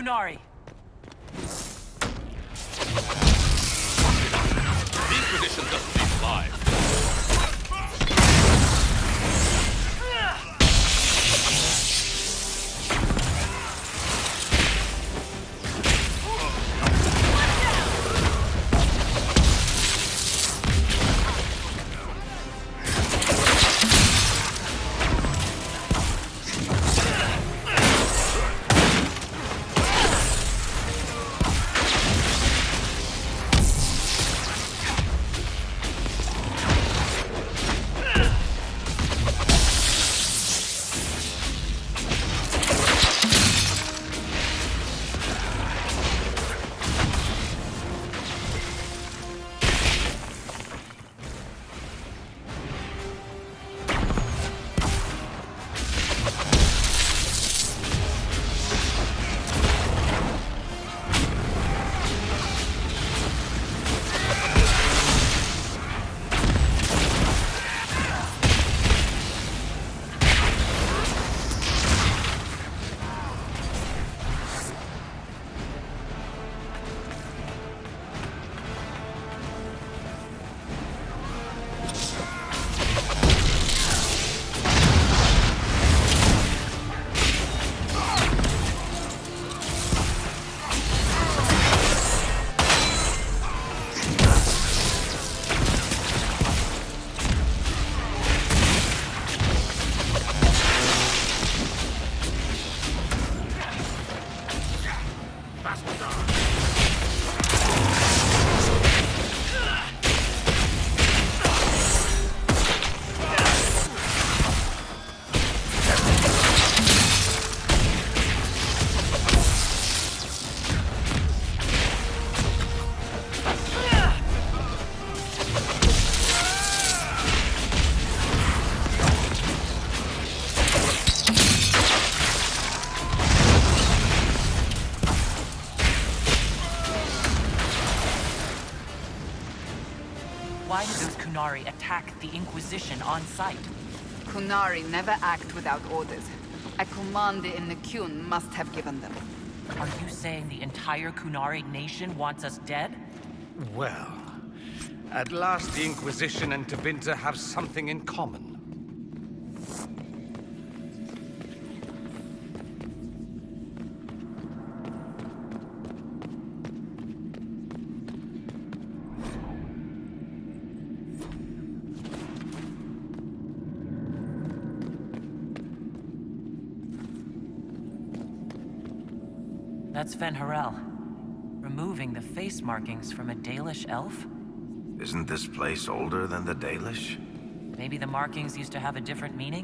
Kunari. The Inquisition doesn't leave alive. Why did those Kunari attack the Inquisition on sight? Kunari never act without orders. A commander in the Qun must have given them. Are you saying the entire Kunari nation wants us dead? Well, at last the Inquisition and Tevinter have something in common. That's Fen'Harel, removing the face markings from a Dalish elf? Isn't this place older than the Dalish? Maybe the markings used to have a different meaning?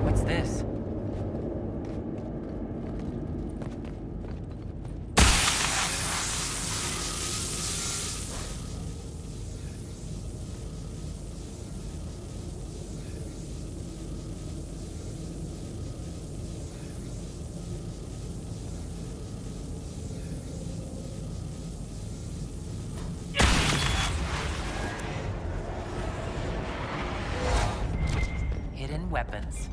What's this? Hidden weapons.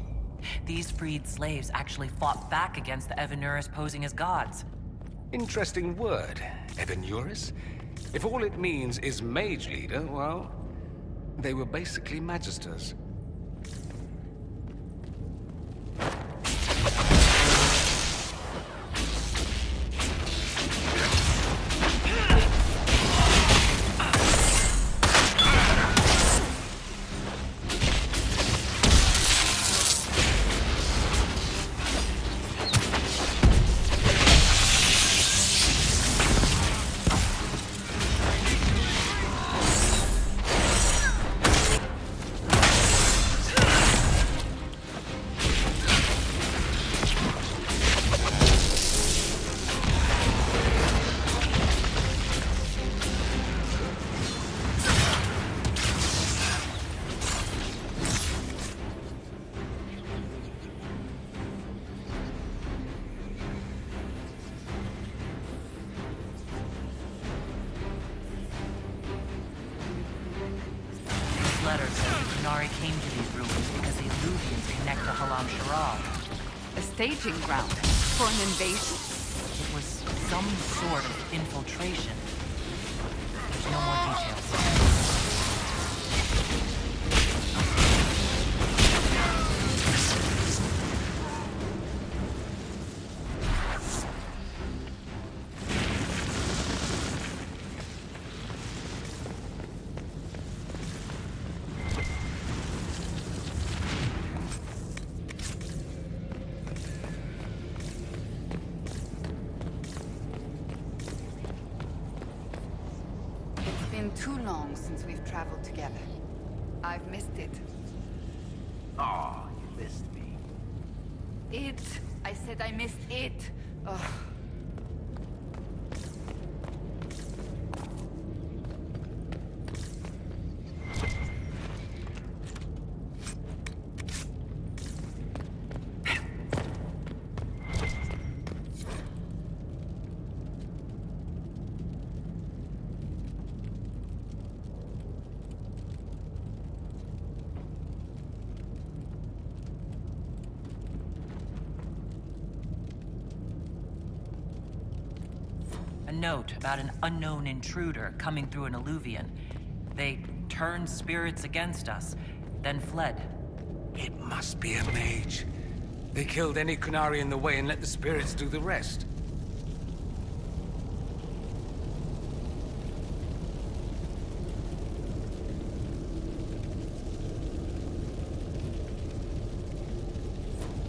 These freed slaves actually fought back against the Evanuris posing as gods. Interesting word, Evanuris. If all it means is mage leader, well, they were basically magisters. letter says the Kunari came to these ruins because the Illuvians connect to Halam Sharal. A staging ground for an invasion? It was some sort of infiltration. There's no more details. It's been too long since we've traveled together. I've missed it. Oh, you missed me. It. I said I missed it. Ugh. A note about an unknown intruder coming through an Illuvian. They turned spirits against us, then fled. It must be a mage. They killed any Kunari in the way and let the spirits do the rest.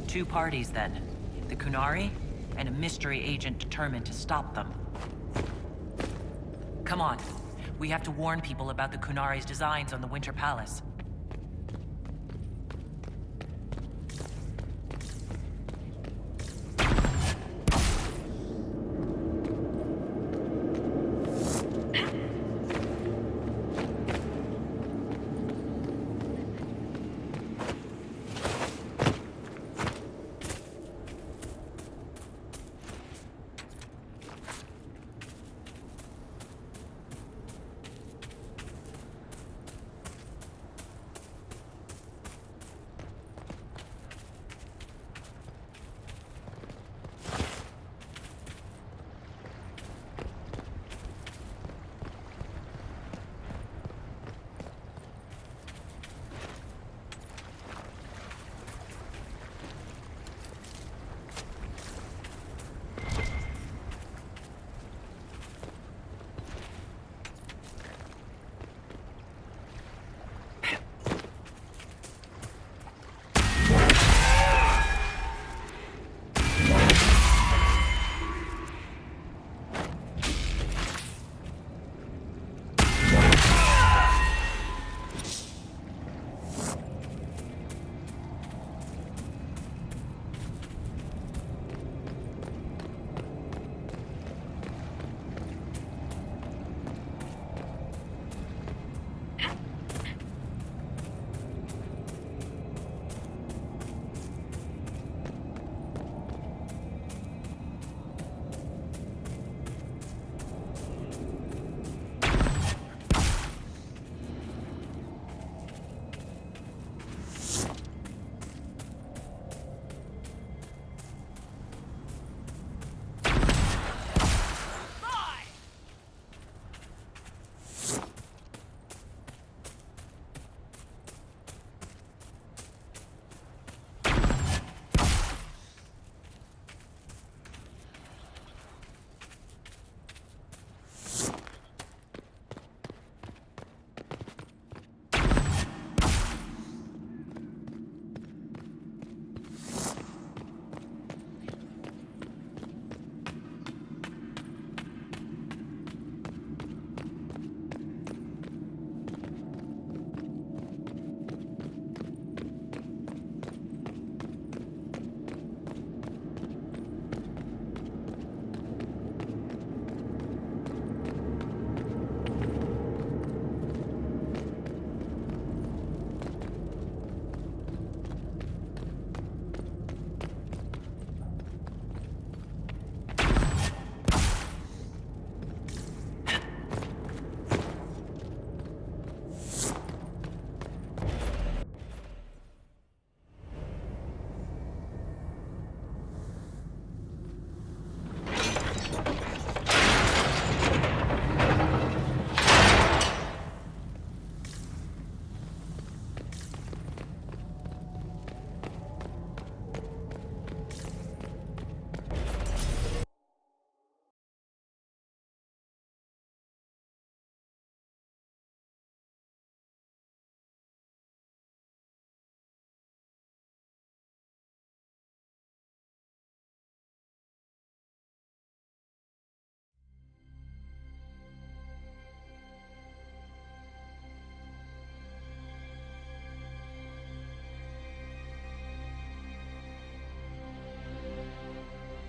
Two parties, then. The Kunari, and a mystery agent determined to stop them. Come on. We have to warn people about the Kunari's designs on the Winter Palace.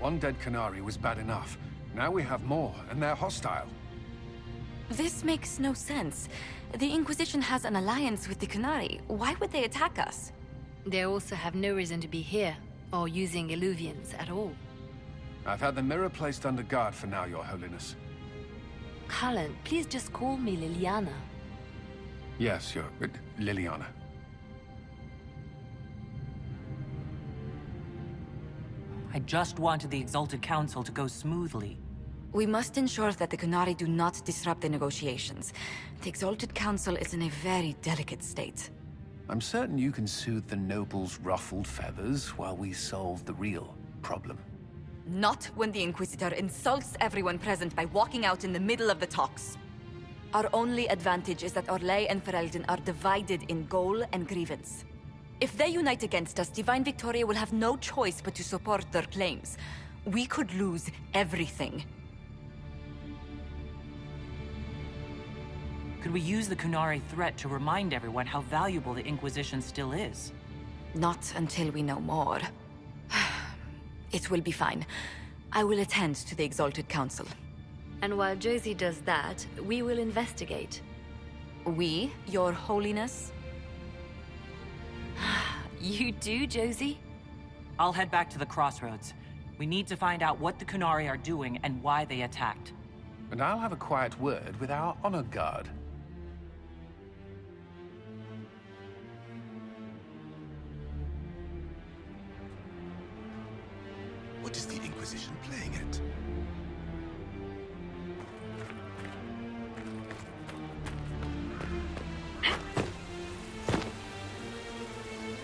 One dead Canary was bad enough. Now we have more, and they're hostile. This makes no sense. The Inquisition has an alliance with the Canary. Why would they attack us? They also have no reason to be here, or using Illuvians at all. I've had the mirror placed under guard for now, Your Holiness. Cullen, please just call me Liliana. Yes, Liliana. I just wanted the Exalted Council to go smoothly. We must ensure that the Canary do not disrupt the negotiations. The Exalted Council is in a very delicate state. I'm certain you can soothe the nobles' ruffled feathers while we solve the real problem. Not when the Inquisitor insults everyone present by walking out in the middle of the talks. Our only advantage is that Orlais and Ferelden are divided in goal and grievance. If they unite against us, Divine Victoria will have no choice but to support their claims. We could lose everything. Could we use the Kunari threat to remind everyone how valuable the Inquisition still is? Not until we know more. It will be fine. I will attend to the Exalted Council. And while Josie does that, we will investigate. We, Your Holiness? You do, Josie? I'll head back to the crossroads. We need to find out what the Kunari are doing and why they attacked. And I'll have a quiet word with our honor guard. What is the Inquisition playing at?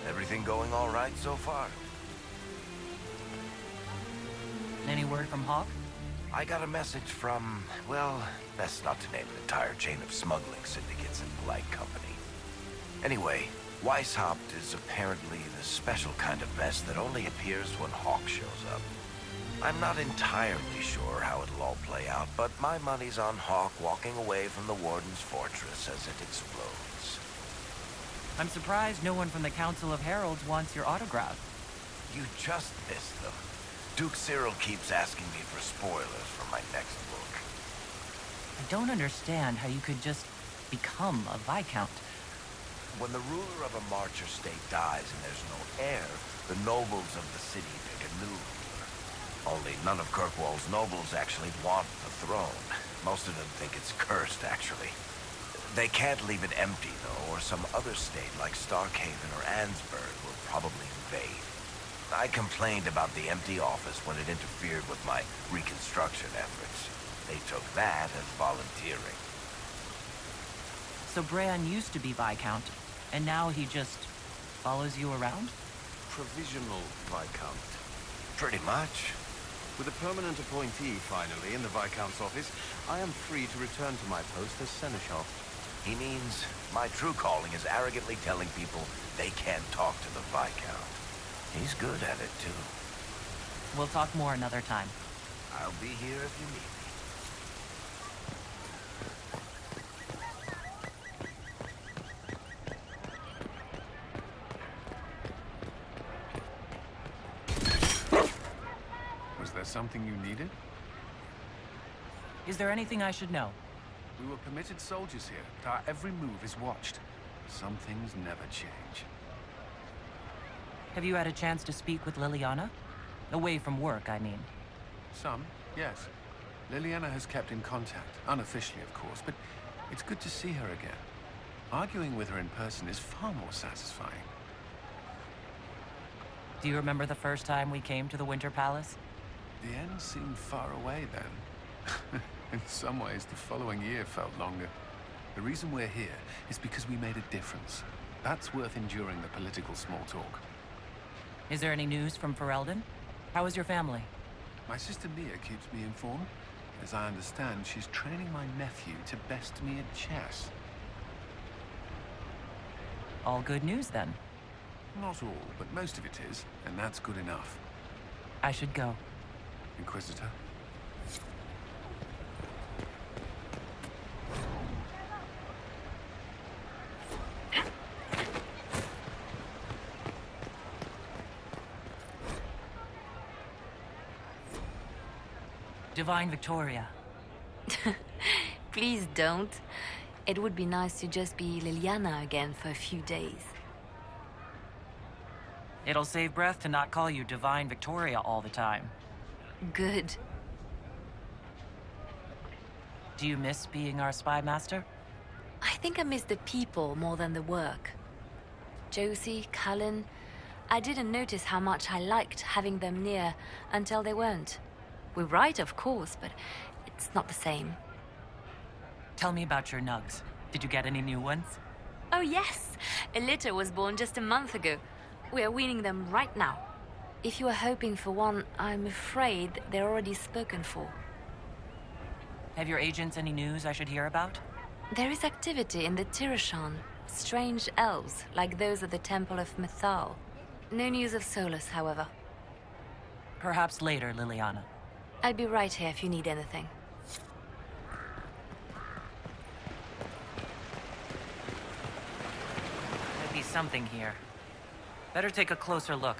Everything going all right so far? Any word from Hawk? I got a message from, well, best not to name an entire chain of smuggling syndicates in polite company. Anyway, Weishaupt is apparently the special kind of mess that only appears when Hawk shows up. I'm not entirely sure how it'll all play out, but my money's on Hawk walking away from the Warden's fortress as it explodes. I'm surprised no one from the Council of Heralds wants your autograph. You just missed them. Duke Cyril keeps asking me for spoilers for my next book. I don't understand how you could just become a Viscount. When the ruler of a Marcher state dies and there's no heir, the nobles of the city pick a new ruler. Only none of Kirkwall's nobles actually want the throne. Most of them think it's cursed, actually. They can't leave it empty, though, or some other state like Starkhaven or Ansburg will probably invade. I complained about the empty office when it interfered with my reconstruction efforts. They took that as volunteering. So Bran used to be Viscount, and now he just follows you around? Provisional Viscount. Pretty much. With a permanent appointee, finally, in the Viscount's office, I am free to return to my post as Seneschal. He means my true calling is arrogantly telling people they can't talk to the Viscount. He's good at it, too. We'll talk more another time. I'll be here if you need me. Was there something you needed? Is there anything I should know? We were permitted soldiers here, but our every move is watched. Some things never change. Have you had a chance to speak with Liliana? Away from work, I mean. Some, yes. Liliana has kept in contact, unofficially of course, but it's good to see her again. Arguing with her in person is far more satisfying. Do you remember the first time we came to the Winter Palace? The end seemed far away then. In some ways, the following year felt longer. The reason we're here is because we made a difference. That's worth enduring the political small talk. Is there any news from Ferelden? How is your family? My sister Mia keeps me informed. As I understand, she's training my nephew to best me at chess. All good news, then. Not all, but most of it is, and that's good enough. I should go. Inquisitor? Divine Victoria. Please don't. It would be nice to just be Liliana again for a few days. It'll save breath to not call you Divine Victoria all the time. Good. Do you miss being our spy master? I think I miss the people more than the work. Josie, Cullen... I didn't notice how much I liked having them near until they weren't. We write, of course, but it's not the same. Tell me about your nugs. Did you get any new ones? Oh yes! A litter was born just a month ago. We are weaning them right now. If you are hoping for one, I'm afraid they're already spoken for. Have your agents any news I should hear about? There is activity in the Tirashan. Strange elves, like those at the Temple of Mythal. No news of Solus, however. Perhaps later, Liliana. I'll be right here if you need anything. Might be something here. Better take a closer look.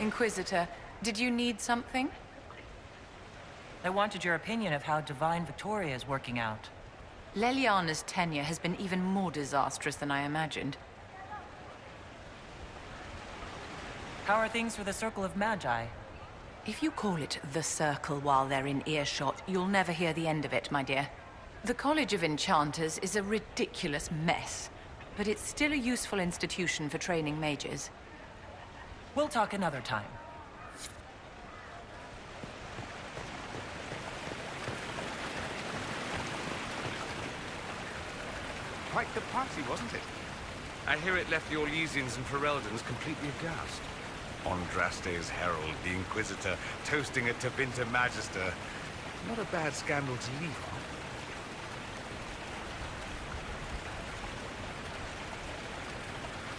Inquisitor, did you need something? I wanted your opinion of how Divine Victoria is working out. Leliana's tenure has been even more disastrous than I imagined. How are things for the Circle of Magi? If you call it the Circle while they're in earshot, you'll never hear the end of it, my dear. The College of Enchanters is a ridiculous mess, but it's still a useful institution for training mages. We'll talk another time. Quite the party, wasn't it? I hear it left the Orlesians and Fereldans completely aghast. Andraste's herald, the Inquisitor, toasting a Tevinter Magister. Not a bad scandal to leave on.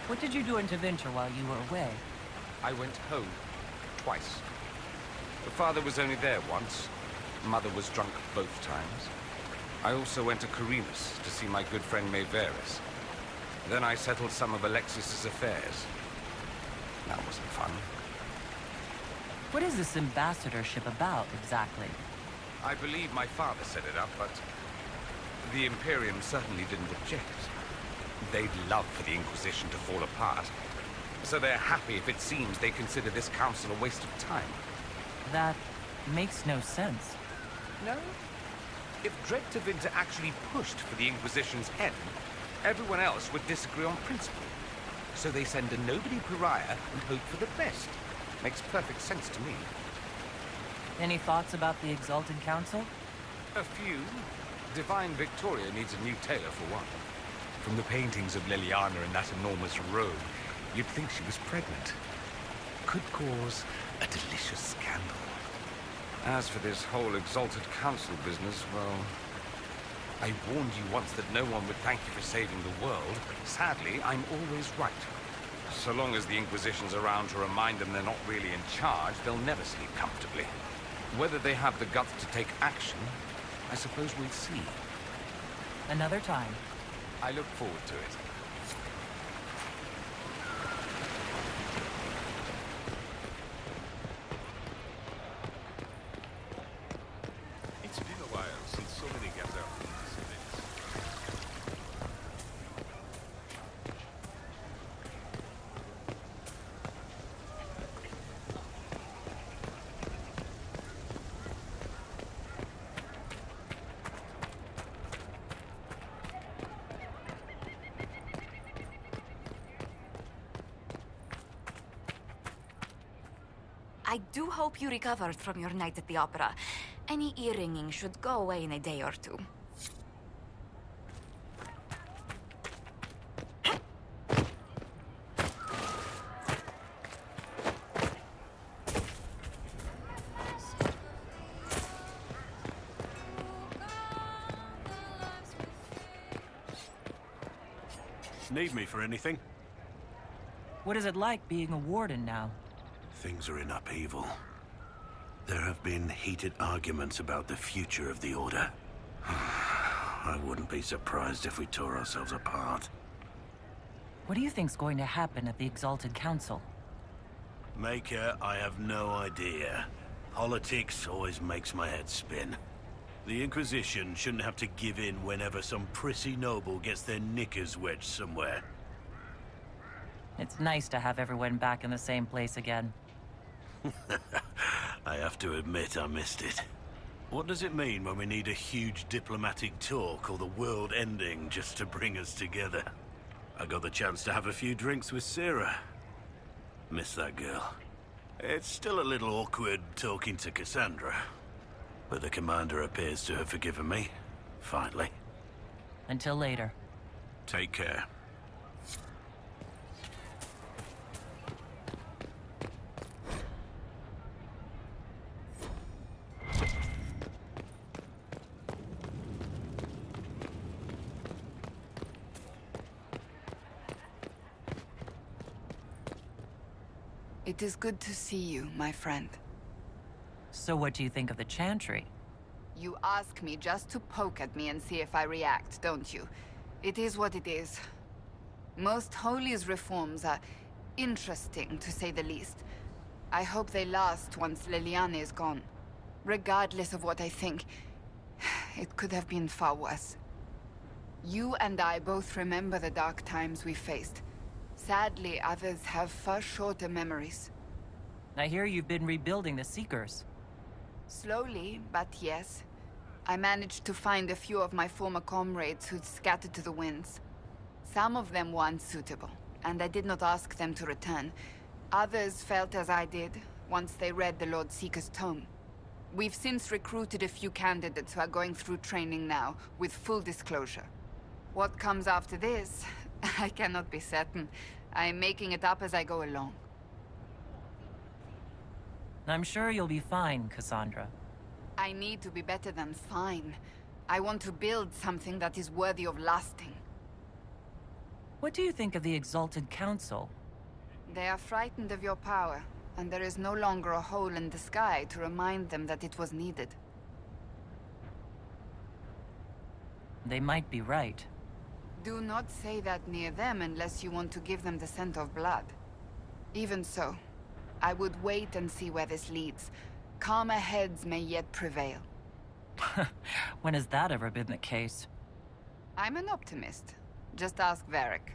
What did you do in Tevinter while you were away? I went home. Twice. The father was only there once. Mother was drunk both times. I also went to Carinas to see my good friend Mayveris. Then I settled some of Alexius's affairs. That wasn't fun. What is this ambassadorship about, exactly? I believe my father set it up, but the Imperium certainly didn't object. They'd love for the Inquisition to fall apart. So they're happy if it seems they consider this council a waste of time. That makes no sense. No? If Dread Tevinter actually pushed for the Inquisition's head, everyone else would disagree on principle. So they send a nobody pariah and hope for the best. Makes perfect sense to me. Any thoughts about the Exalted Council? A few. Divine Victoria needs a new tailor for one. From the paintings of Liliana in that enormous robe, you'd think she was pregnant. Could cause a delicious scandal. As for this whole Exalted Council business, well... I warned you once that no one would thank you for saving the world. Sadly, I'm always right. So long as the Inquisition's around to remind them they're not really in charge, they'll never sleep comfortably. Whether they have the guts to take action, I suppose we'll see. Another time. I look forward to it. It's been a while since so many got out from these events. I do hope you recovered from your night at the opera. Any ear-ringing should go away in a day or two. Need me for anything? What is it like being a warden now? Things are in upheaval. There have been heated arguments about the future of the Order. I wouldn't be surprised if we tore ourselves apart. What do you think's going to happen at the Exalted Council? Maker, I have no idea. Politics always makes my head spin. The Inquisition shouldn't have to give in whenever some prissy noble gets their knickers wedged somewhere. It's nice to have everyone back in the same place again. I have to admit I missed it. What does it mean when we need a huge diplomatic talk or the world ending just to bring us together? I got the chance to have a few drinks with Sarah. Miss that girl. It's still a little awkward talking to Cassandra. But the commander appears to have forgiven me. Finally. Until later. Take care. It is good to see you, my friend. So what do you think of the Chantry? You ask me just to poke at me and see if I react, don't you? It is what it is. Most Holy's reforms are interesting, to say the least. I hope they last once Leliana is gone. Regardless of what I think, it could have been far worse. You and I both remember the dark times we faced. Sadly, others have far shorter memories. I hear you've been rebuilding the Seekers. Slowly, but yes. I managed to find a few of my former comrades who'd scattered to the winds. Some of them were unsuitable, and I did not ask them to return. Others felt as I did, once they read the Lord Seeker's tome. We've since recruited a few candidates who are going through training now, with full disclosure. What comes after this, I cannot be certain. I'm making it up as I go along. I'm sure you'll be fine, Cassandra. I need to be better than fine. I want to build something that is worthy of lasting. What do you think of the Exalted Council? They are frightened of your power, and there is no longer a hole in the sky to remind them that it was needed. They might be right. Do not say that near them unless you want to give them the scent of blood. Even so, I would wait and see where this leads. Calmer heads may yet prevail. When has that ever been the case? I'm an optimist. Just ask Varric.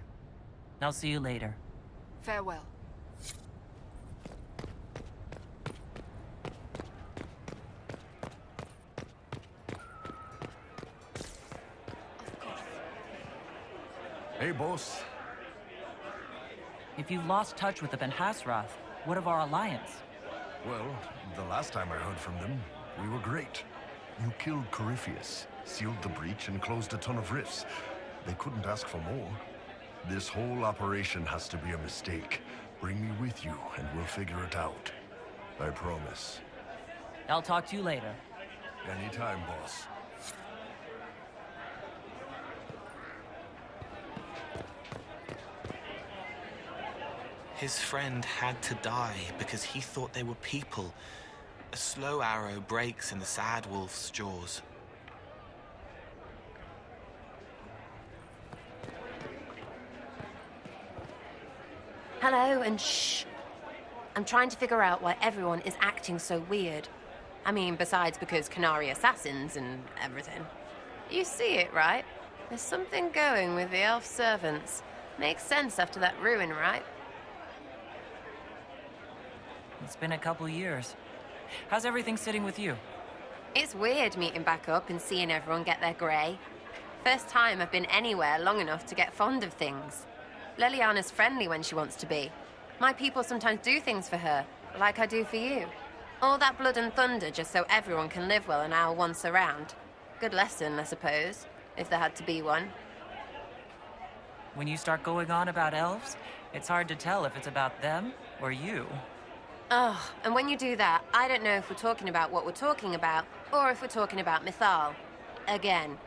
I'll see you later. Farewell. Hey, boss. If you've lost touch with the Ben Hasrath, what of our alliance? Well, the last time I heard from them, we were great. You killed Corypheus, sealed the breach, and closed a ton of rifts. They couldn't ask for more. This whole operation has to be a mistake. Bring me with you, and we'll figure it out. I promise. I'll talk to you later. Anytime, boss. His friend had to die because he thought they were people. A slow arrow breaks in the sad wolf's jaws. Hello, and shh. I'm trying to figure out why everyone is acting so weird. I mean, besides because Canary assassins and everything. You see it, right? There's something going with the elf servants. Makes sense after that ruin, right? It's been a couple years. How's everything sitting with you? It's weird meeting back up and seeing everyone get their grey. First time I've been anywhere long enough to get fond of things. Leliana's friendly when she wants to be. My people sometimes do things for her, like I do for you. All that blood and thunder just so everyone can live well an hour once around. Good lesson, I suppose, if there had to be one. When you start going on about elves, it's hard to tell if it's about them or you. Oh, and when you do that, I don't know if we're talking about what we're talking about, or if we're talking about Mythal. Again.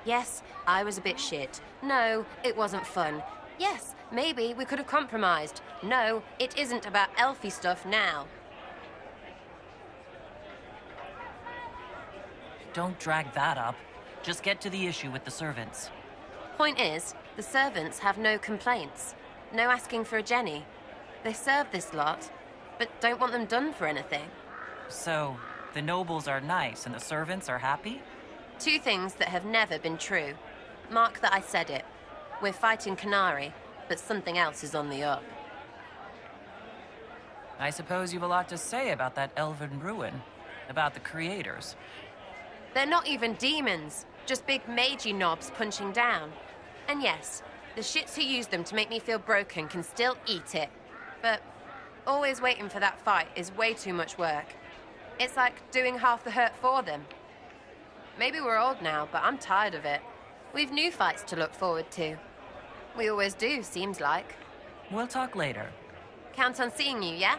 Yes, I was a bit shit. No, it wasn't fun. Yes, maybe we could have compromised. No, it isn't about elfy stuff now. Don't drag that up. Just get to the issue with the servants. Point is, the servants have no complaints. No asking for a Jenny. They serve this lot, but don't want them done for anything. So, the nobles are nice and the servants are happy? Two things that have never been true. Mark that I said it. We're fighting Canary, but something else is on the up. I suppose you've a lot to say about that elven ruin. About the creators. They're not even demons, just big magey knobs punching down. And yes, the shits who use them to make me feel broken can still eat it. But always waiting for that fight is way too much work. It's like doing half the hurt for them. Maybe we're old now, but I'm tired of it. We've new fights to look forward to. We always do, seems like. We'll talk later. Count on seeing you, yeah?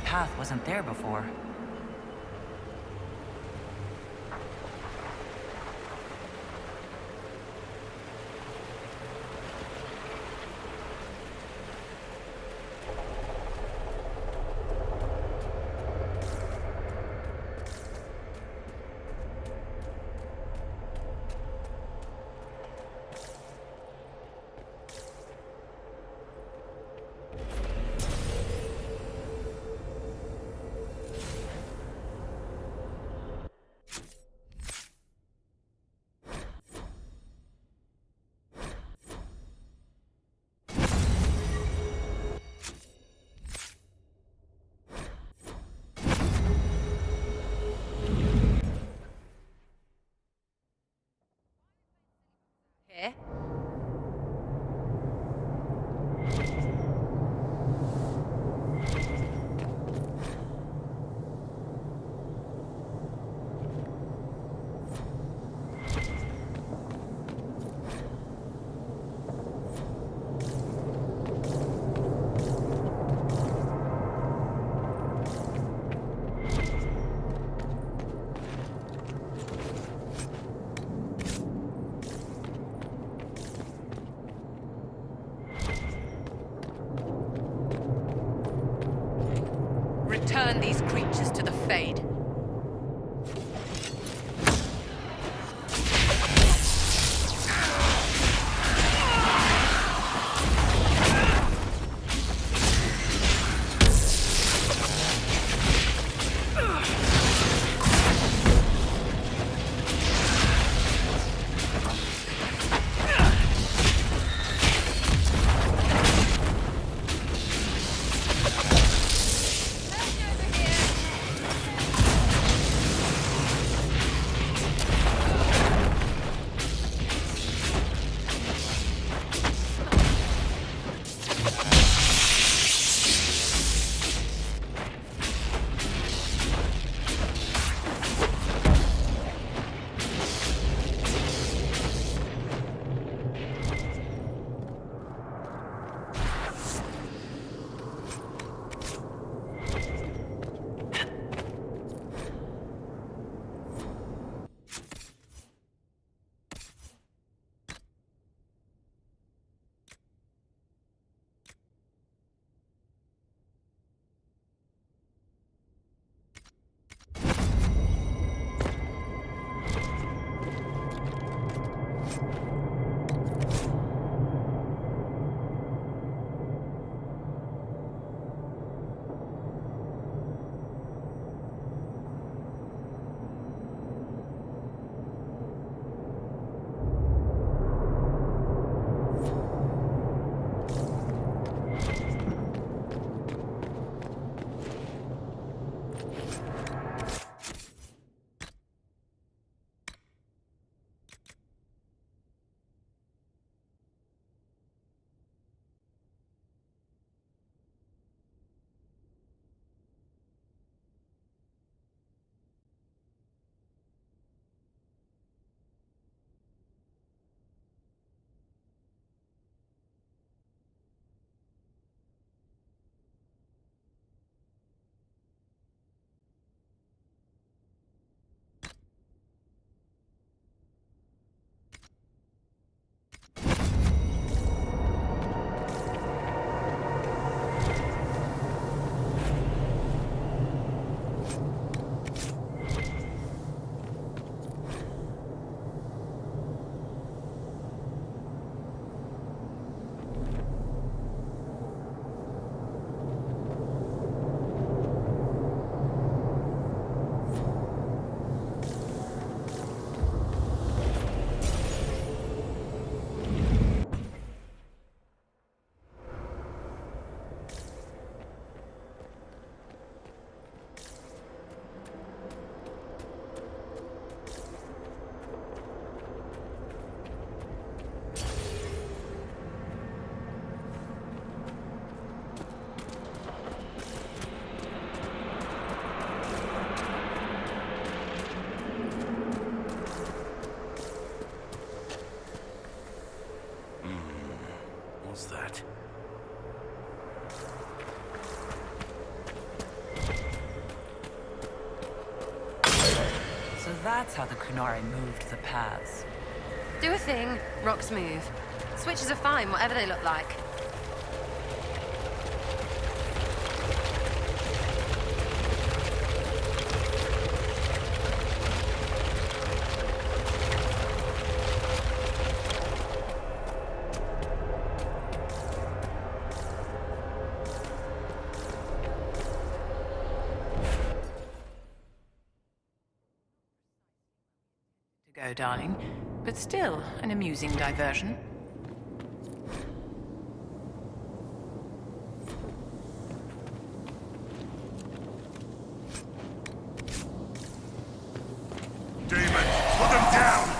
Path wasn't there before. Here? Return these creatures to the Fade. that's how the Kunari moved the paths. Do a thing, rocks move. Switches are fine, whatever they look like. Go, darling, but still an amusing diversion. Demon, put them down!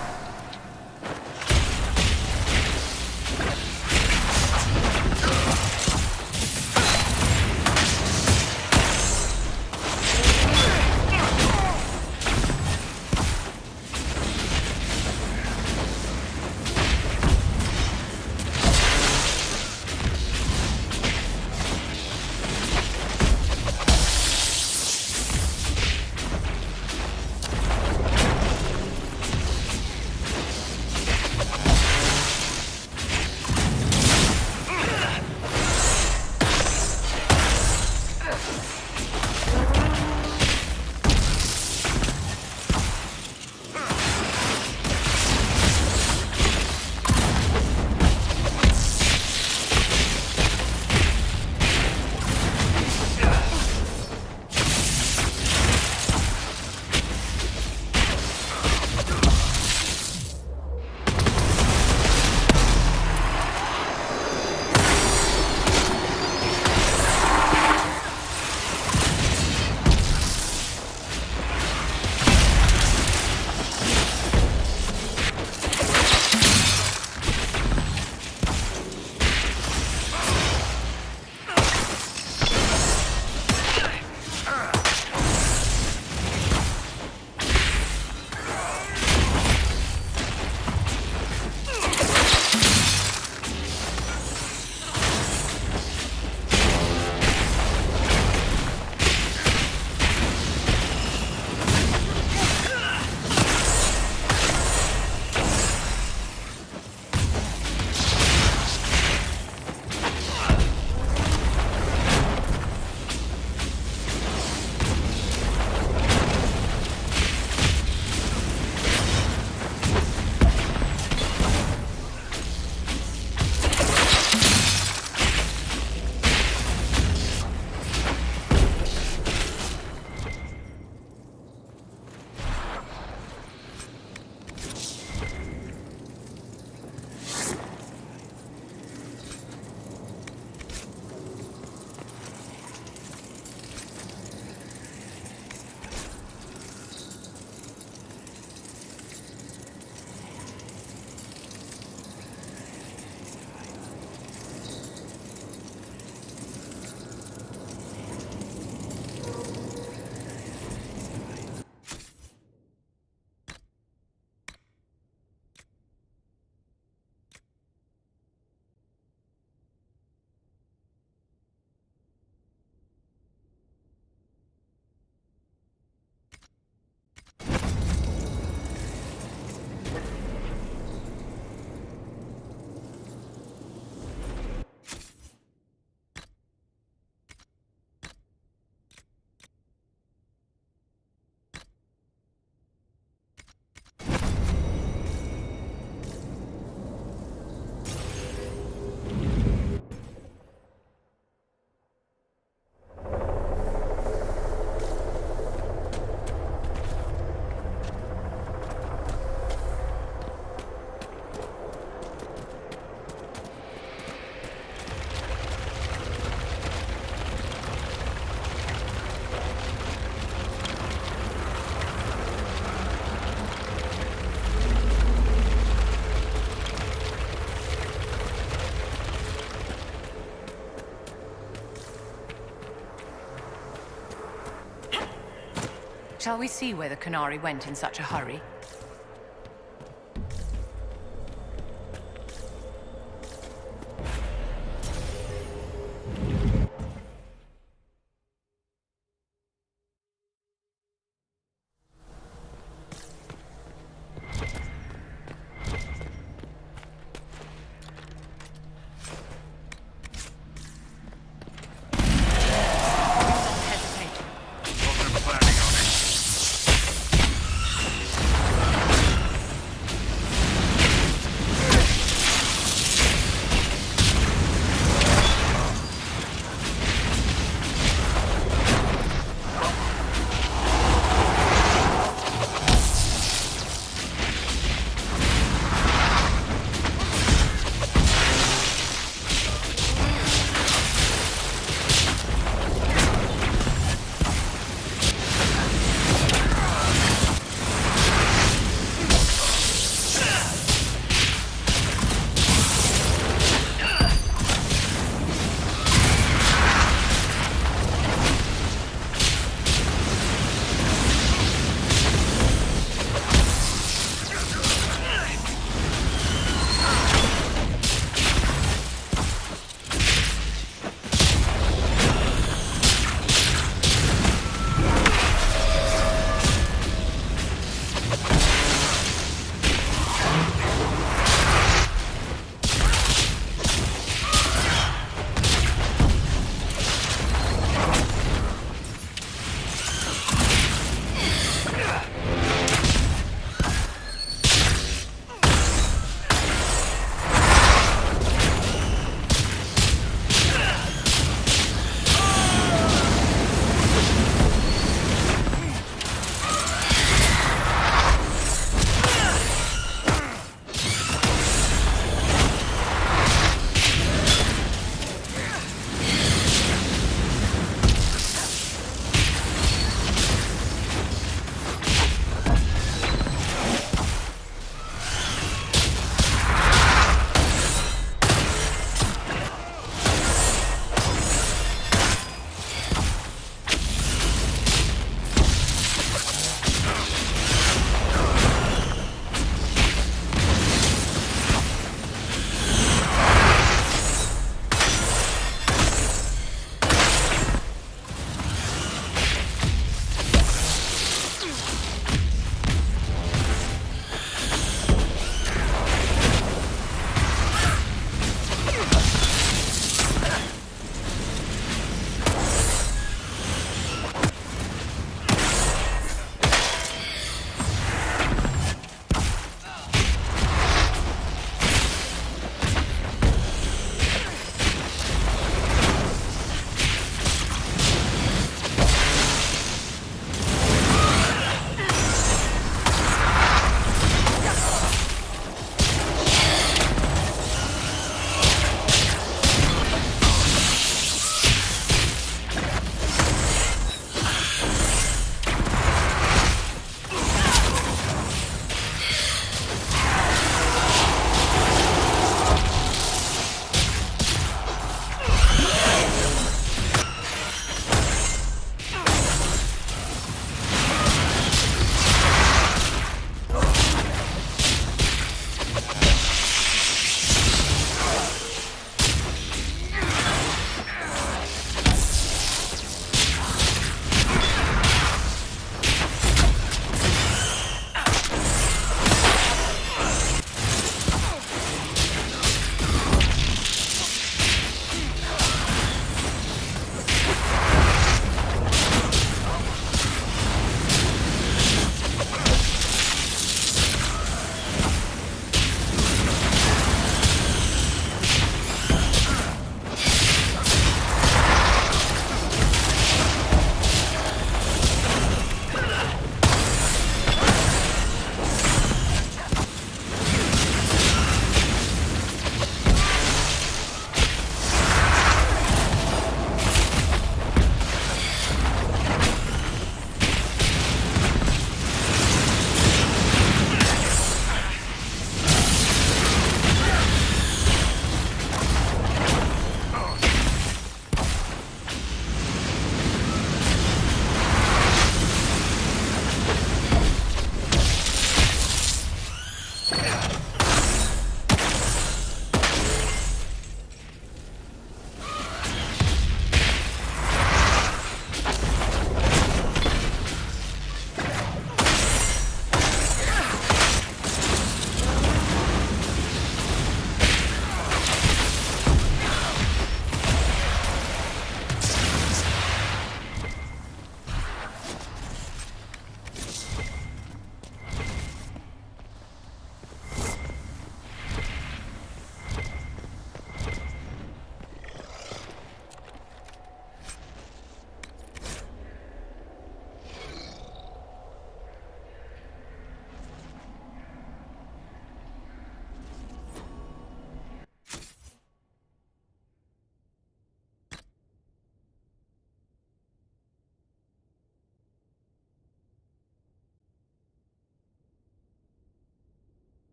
Shall we see where the Kunari went in such a hurry?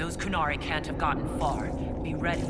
Those Kunari can't have gotten far. Be ready.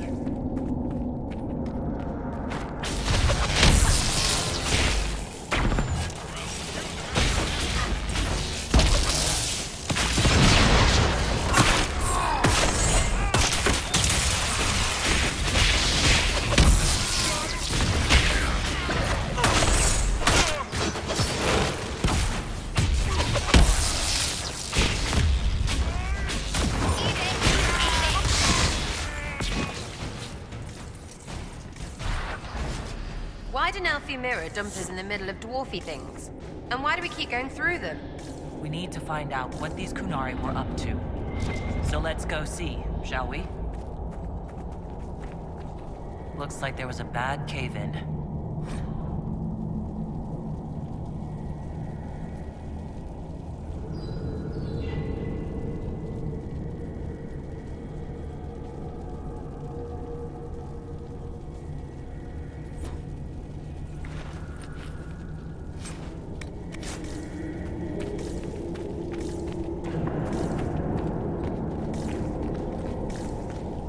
Why did Elfie Mirror dump us in the middle of dwarfy things? And why do we keep going through them? We need to find out what these Kunari were up to. So let's go see, shall we? Looks like there was a bad cave-in.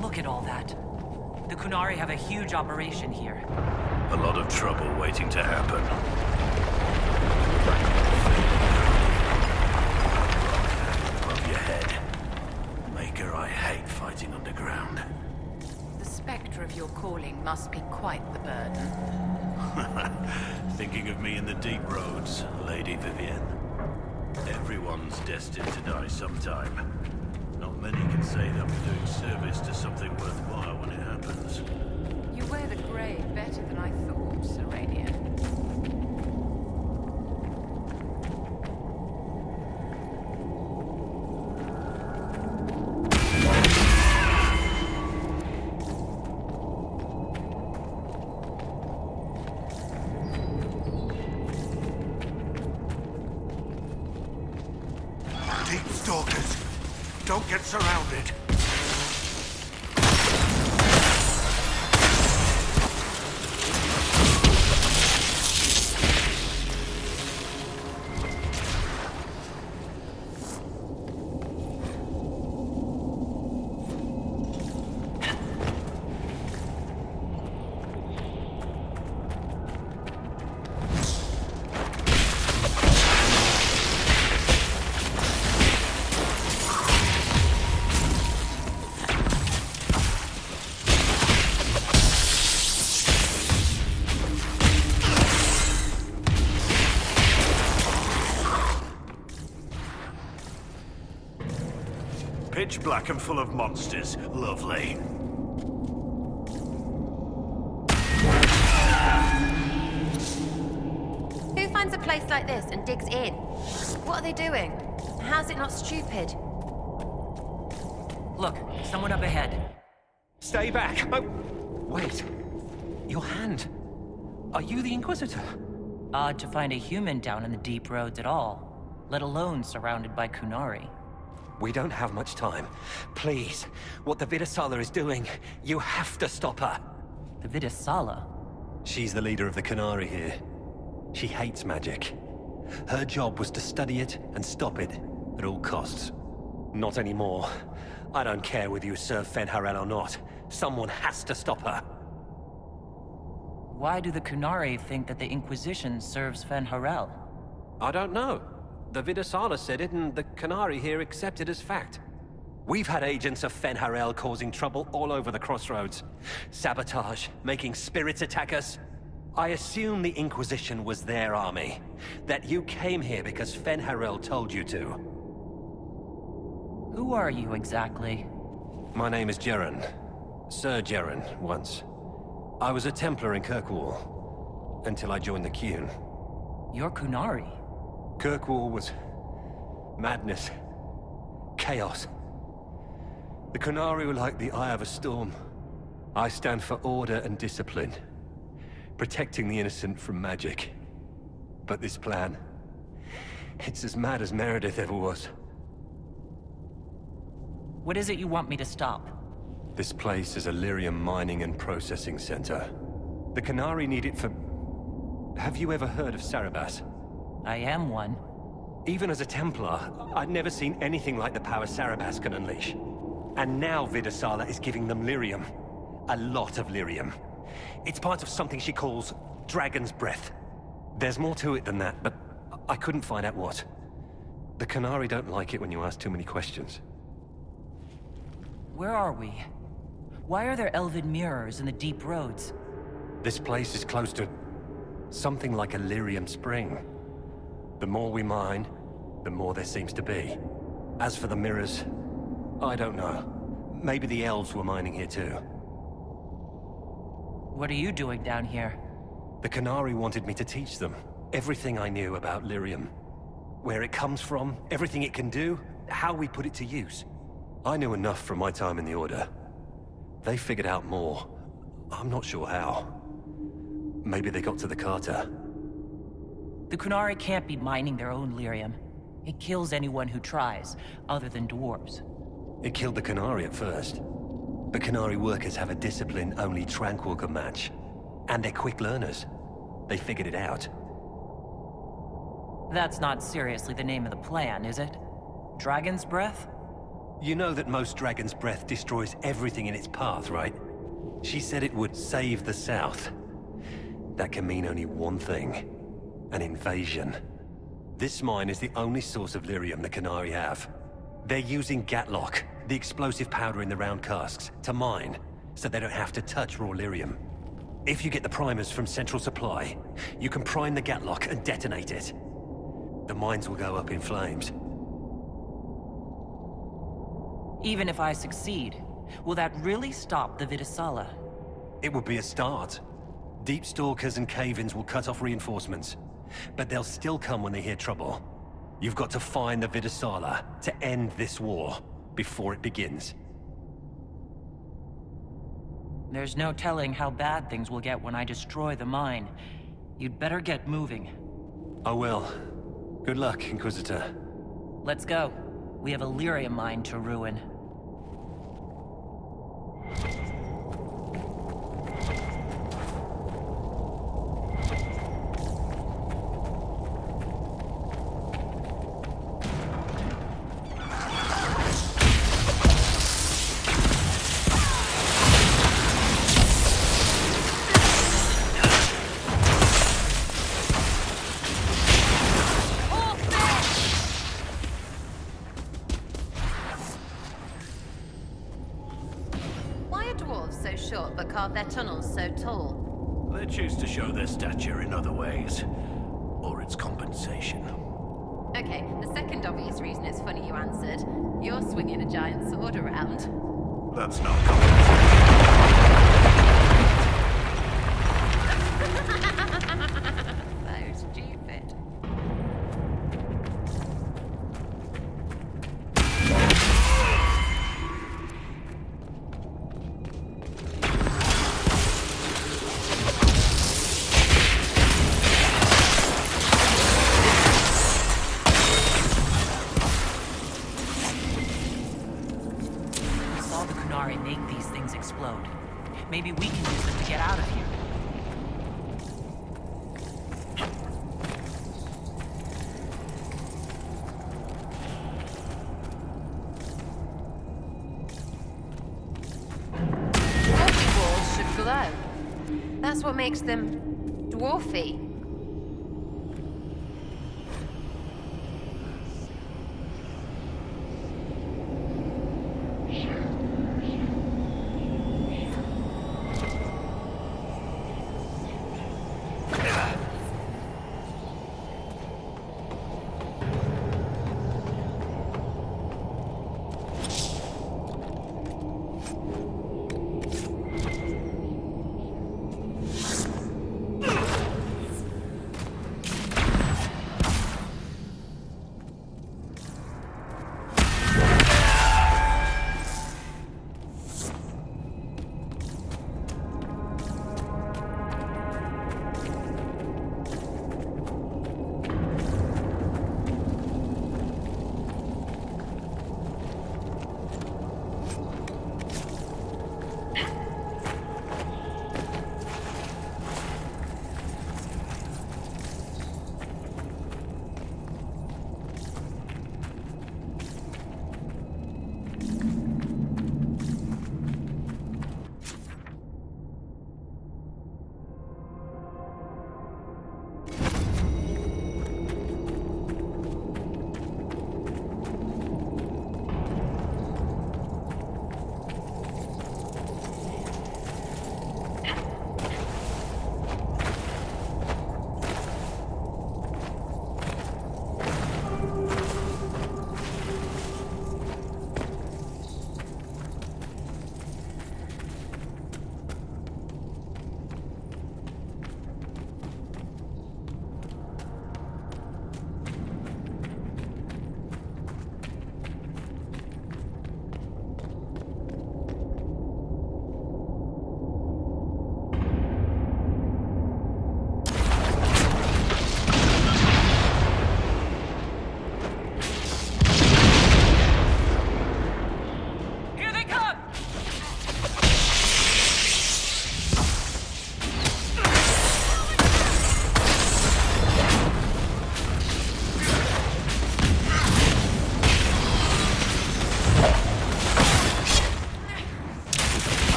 Look at all that. The Kunari have a huge operation here. A lot of trouble waiting to happen. Above your head. Maker, I hate fighting underground. The spectre of your calling must be quite the burden. Thinking of me in the deep roads, Lady Vivienne? Everyone's destined to die sometime. Not many can say they'll be doing service to something worthwhile when it happens. You wear the grey better than I thought, Serenian. Deep stalkers! Don't get surrounded! Pitch black and full of monsters. Lovely. Who finds a place like this and digs in? What are they doing? How's it not stupid? Look, someone up ahead. Stay back! Oh, wait. Your hand. Are you the Inquisitor? Odd to find a human down in the deep roads at all, let alone surrounded by Kunari. We don't have much time. Please, what the Vidasala is doing, you have to stop her. The Vidasala? She's the leader of the Kunari here. She hates magic. Her job was to study it and stop it at all costs. Not anymore. I don't care whether you serve Fenharel or not. Someone has to stop her. Why do the Kunari think that the Inquisition serves Fenharel? I don't know. The Vidasala said it, and the Kunari here accept it as fact. We've had agents of Fenharel causing trouble all over the crossroads. Sabotage, making spirits attack us. I assume the Inquisition was their army. That you came here because Fenharel told you to. Who are you exactly? My name is Jeren. Sir Jeren, once. I was a Templar in Kirkwall, until I joined the Qun. You're Kunari? Kirkwall was madness, chaos. The Kunari were like the eye of a storm. I stand for order and discipline, protecting the innocent from magic. But this plan, it's as mad as Meredith ever was. What is it you want me to stop? This place is a lyrium mining and processing center. The Kunari need it for... Have you ever heard of Sarabas? I am one. Even as a Templar, I'd never seen anything like the power Sarabas can unleash. And now Vidasala is giving them lyrium. A lot of lyrium. It's part of something she calls Dragon's Breath. There's more to it than that, but I couldn't find out what. The Qunari don't like it when you ask too many questions. Where are we? Why are there elven mirrors in the deep roads? This place is close to something like a lyrium spring. The more we mine, the more there seems to be. As for the mirrors, I don't know. Maybe the elves were mining here too. What are you doing down here? The Qunari wanted me to teach them everything I knew about lyrium. Where it comes from, everything it can do, how we put it to use. I knew enough from my time in the Order. They figured out more. I'm not sure how. Maybe they got to the Carter. The Qunari can't be mining their own lyrium. It kills anyone who tries, other than dwarves. It killed the Qunari at first. But Qunari workers have a discipline only Tranquil can match. And they're quick learners. They figured it out. That's not seriously the name of the plan, is it? Dragon's Breath? You know that most Dragon's Breath destroys everything in its path, right? She said it would save the South. That can mean only one thing. An invasion. This mine is the only source of lyrium the Qunari have. They're using Gatlock, the explosive powder in the round casks, to mine, so they don't have to touch raw lyrium. If you get the primers from Central Supply, you can prime the Gatlock and detonate it. The mines will go up in flames. Even if I succeed, will that really stop the Vidasala? It would be a start. Deep Stalkers and Cave-ins will cut off reinforcements, but they'll still come when they hear trouble. You've got to find the Vidasala to end this war before it begins. There's no telling how bad things will get when I destroy the mine. You'd better get moving. I will. Good luck, Inquisitor. Let's go. We have a lyrium mine to ruin. Their tunnels so tall. They choose to show their stature in other ways. Or it's compensation. Okay, the second obvious reason it's funny you answered. You're swinging a giant sword around. That's not compensation. So stupid. Maybe we can use them to get out of here. Dwarfy walls should glow. That's what makes them dwarfy.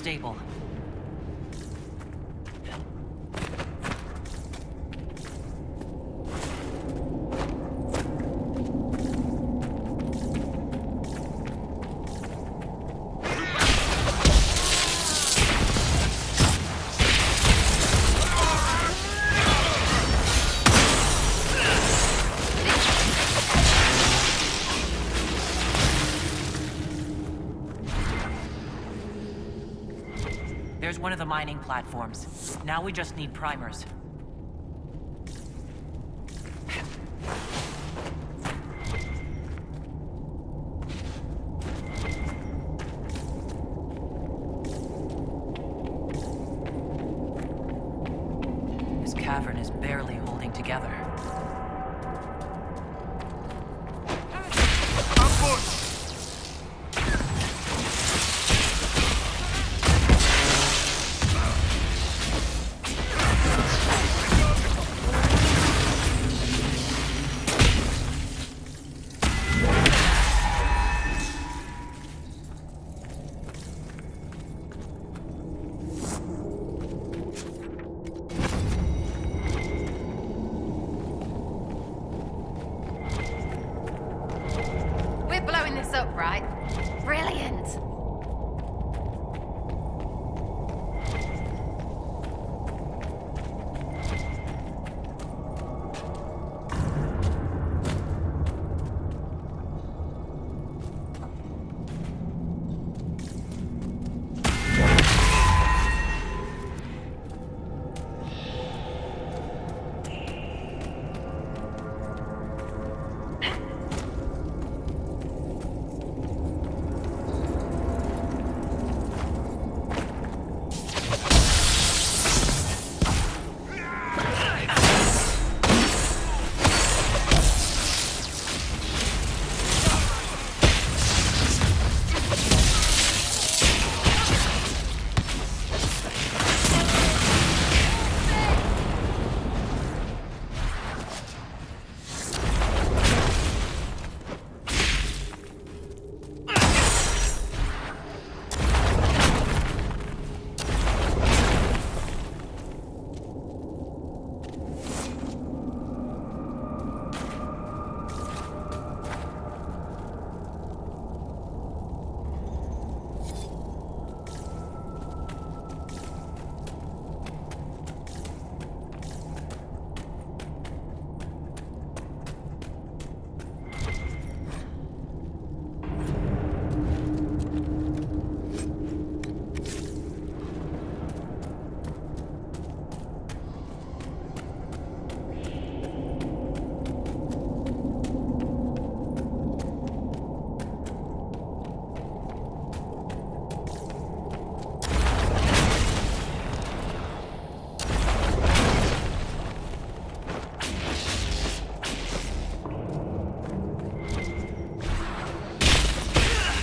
stable. There's one of the mining platforms. Now we just need primers. This cavern is barely holding together. We're blowing this up, right? Brilliant!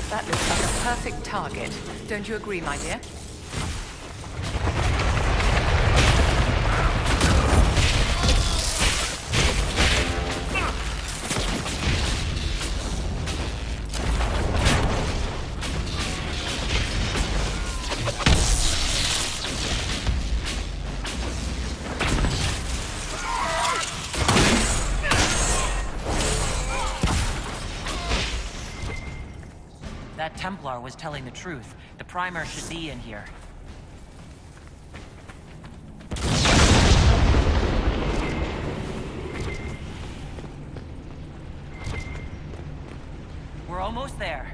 That looks like a perfect target. Don't you agree, my dear? That Templar was telling the truth. The primer should be in here. We're almost there.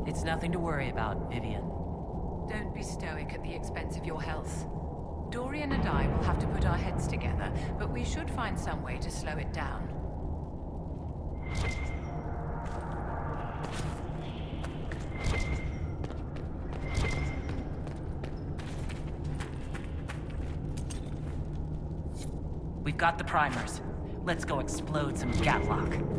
It's nothing to worry about, Vivian. Don't be stoic at the expense of your health. Dorian and I will have to put our heads together, but we should find some way to slow it down. We've got the primers. Let's go explode some Gatlock.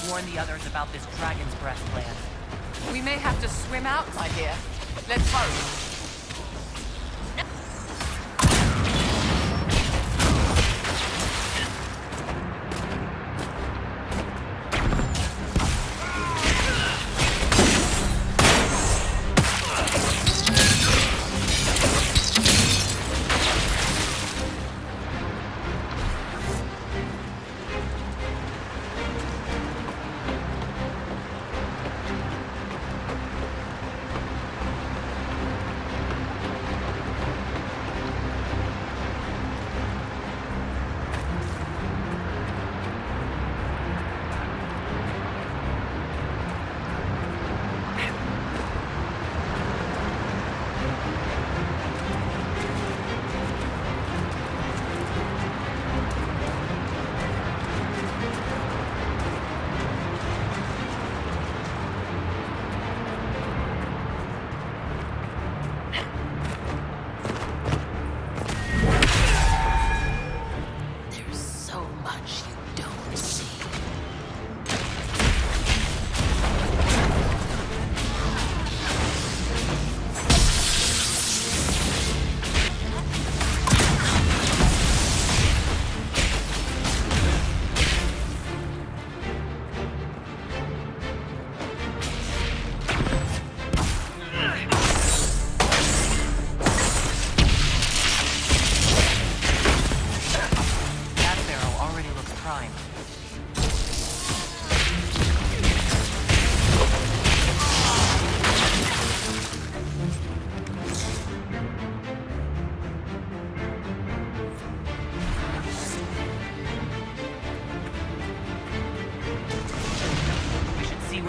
Warn the others about this Dragon's Breath plan. We may have to swim out, my dear. Let's hurry.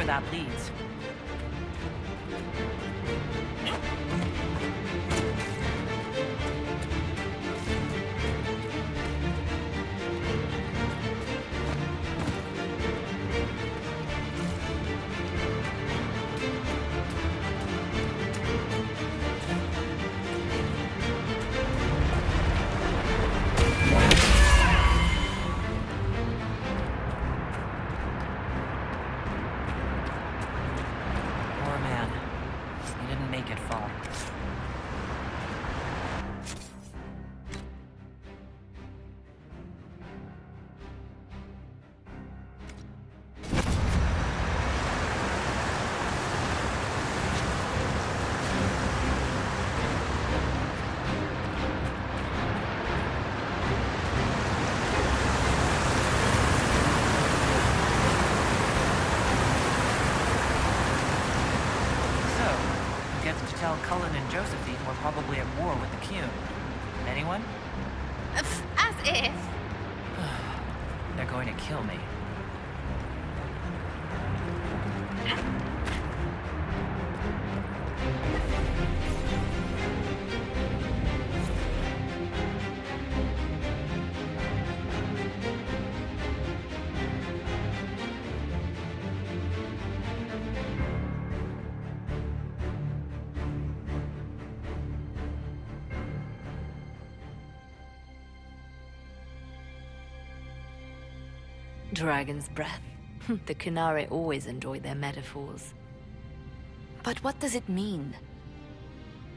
That leads. gets to tell Cullen and Josephine we're probably at war with the Cune? Anyone? As if. They're going to kill me. Dragon's breath. The Qunari always enjoy their metaphors. But what does it mean?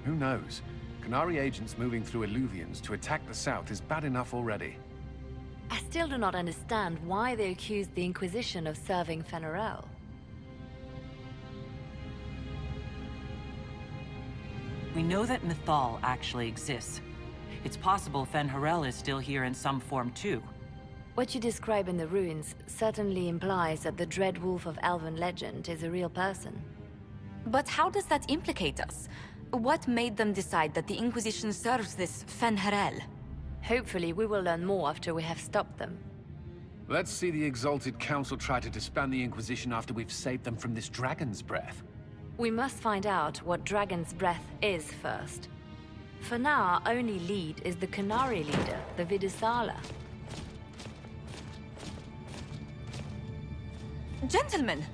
Who knows? Qunari agents moving through Illuvians to attack the south is bad enough already. I still do not understand why they accused the Inquisition of serving Fen'Arel. We know that Mythal actually exists. It's possible Fen'Arel is still here in some form too. What you describe in the ruins certainly implies that the Dread Wolf of Elven legend is a real person. But how does that implicate us? What made them decide that the Inquisition serves this Fen'Arel? Hopefully we will learn more after we have stopped them. Let's see the Exalted Council try to disband the Inquisition after we've saved them from this dragon's breath. We must find out what Dragon's Breath is first. For now, our only lead is the Qunari leader, the Vidusala. Gentlemen!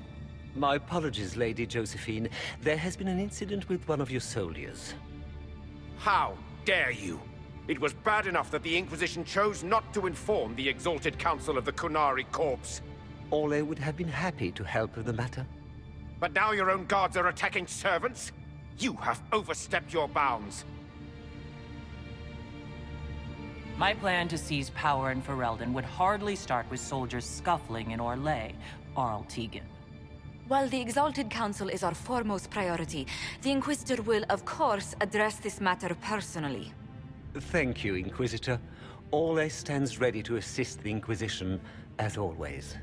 My apologies, Lady Josephine. There has been an incident with one of your soldiers. How dare you? It was bad enough that the Inquisition chose not to inform the Exalted Council of the Qunari corpse. Ole would have been happy to help with the matter. But now your own guards are attacking servants? You have overstepped your bounds. My plan to seize power in Ferelden would hardly start with soldiers scuffling in Orlais or Altegan. While the Exalted Council is our foremost priority, the Inquisitor will, of course, address this matter personally. Thank you, Inquisitor. Ole stands ready to assist the Inquisition, as always.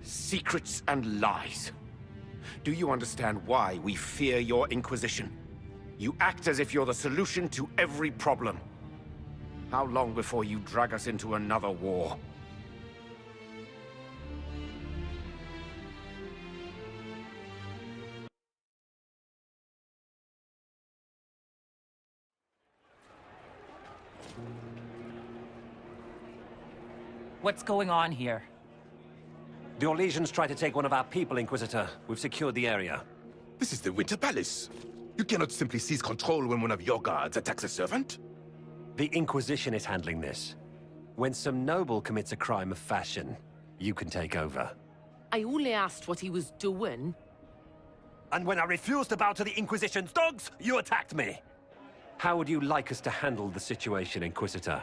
Secrets and lies. Do you understand why we fear your Inquisition? You act as if you're the solution to every problem. How long before you drag us into another war? What's going on here? The Orlesians tried to take one of our people, Inquisitor. We've secured the area. This is the Winter Palace. You cannot simply seize control when one of your guards attacks a servant. The Inquisition is handling this. When some noble commits a crime of fashion, you can take over. I only asked what he was doing. And when I refused to bow to the Inquisition's dogs, you attacked me! How would you like us to handle the situation, Inquisitor?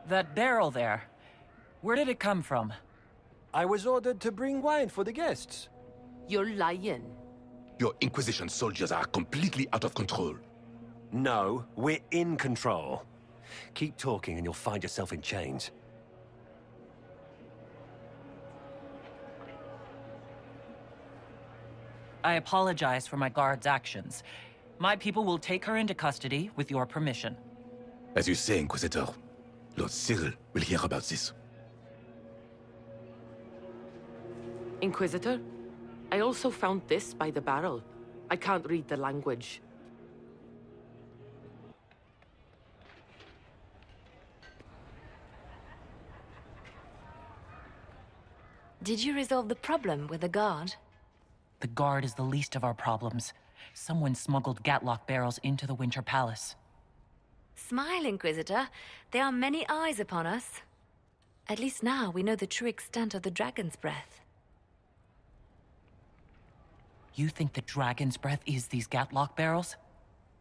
That barrel there, where did it come from? I was ordered to bring wine for the guests. You're lying. Your Inquisition soldiers are completely out of control. No, we're in control. Keep talking and you'll find yourself in chains. I apologize for my guard's actions. My people will take her into custody with your permission. As you say, Inquisitor, Lord Cyril will hear about this. Inquisitor, I also found this by the barrel. I can't read the language. Did you resolve the problem with the guard? The guard is the least of our problems. Someone smuggled Gatlock barrels into the Winter Palace. Smile, Inquisitor. There are many eyes upon us. At least now we know the true extent of the Dragon's Breath. You think the Dragon's Breath is these Gatlock barrels?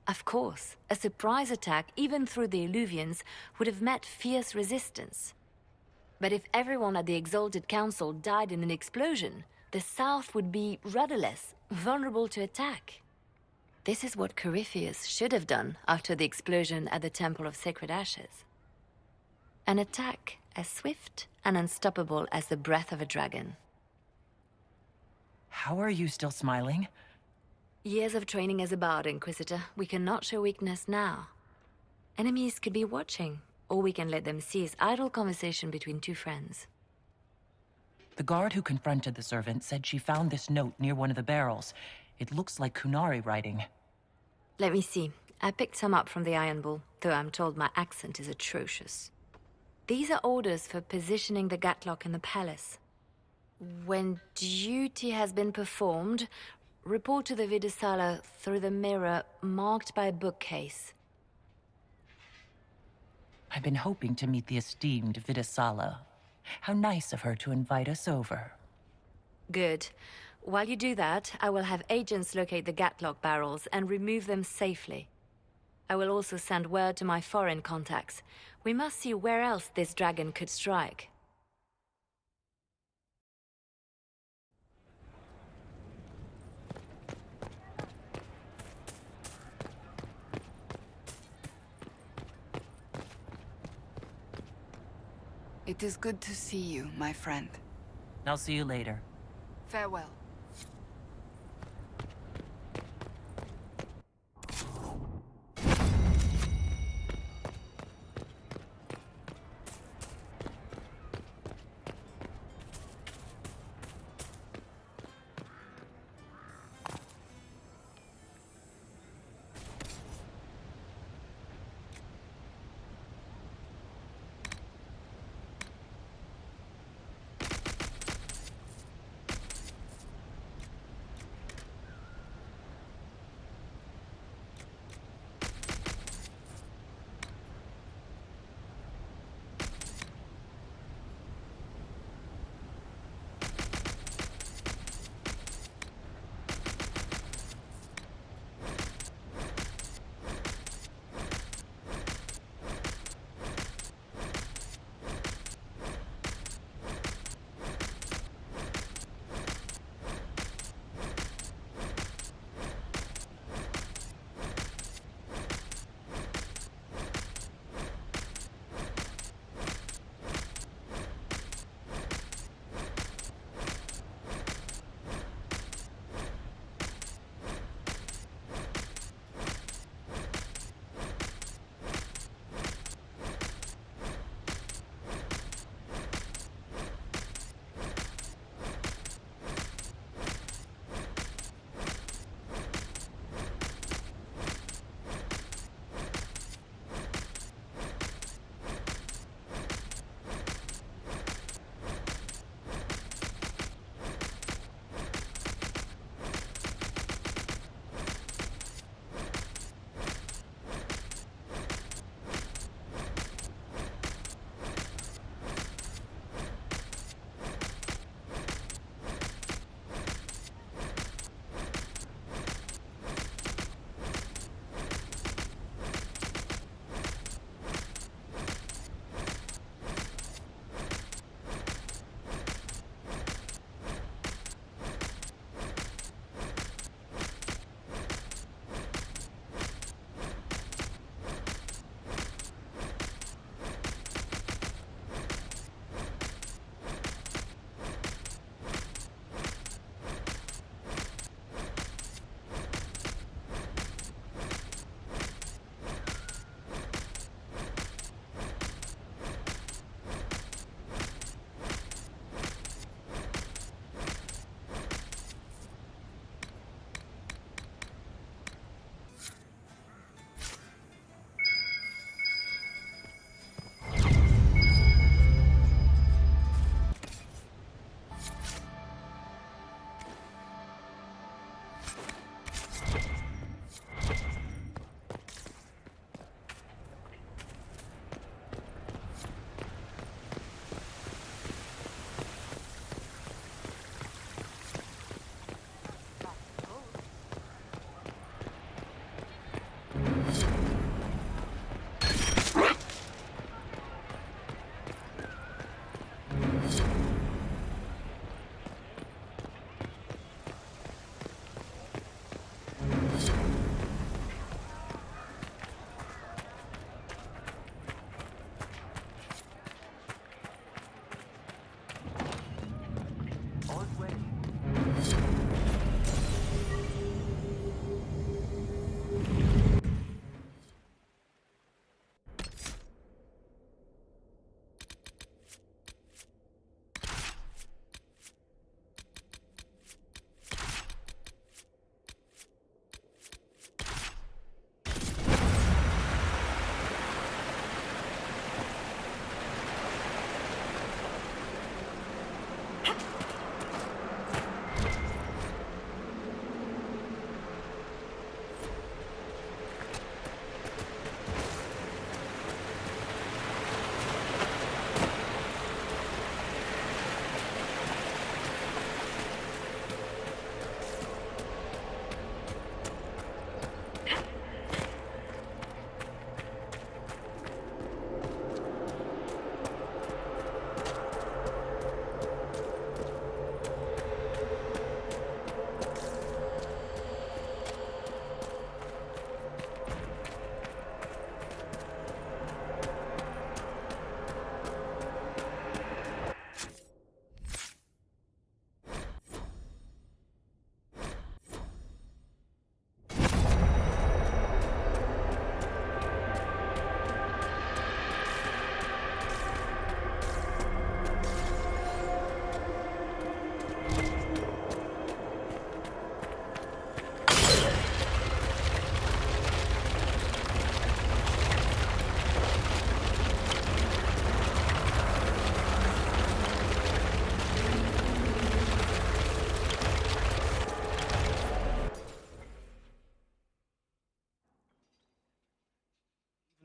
Of course. A surprise attack, even through the Illuvians, would have met fierce resistance. But if everyone at the Exalted Council died in an explosion, the South would be rudderless, vulnerable to attack. This is what Corypheus should have done after the explosion at the Temple of Sacred Ashes. An attack as swift and unstoppable as the breath of a dragon. How are you still smiling? Years of training as a bard, Inquisitor. We cannot show weakness now. Enemies could be watching, or we can let them seize idle conversation between two friends. The guard who confronted the servant said she found this note near one of the barrels. It looks like Kunari writing. Let me see. I picked some up from the Iron Bull, though I'm told my accent is atrocious. These are orders for positioning the Gatlock in the palace. When duty has been performed, report to the Vidisala through the mirror marked by a bookcase. I've been hoping to meet the esteemed Vidisala. How nice of her to invite us over. Good. While you do that, I will have agents locate the Gatlock barrels and remove them safely. I will also send word to my foreign contacts. We must see where else this dragon could strike. It is good to see you, my friend. I'll see you later. Farewell.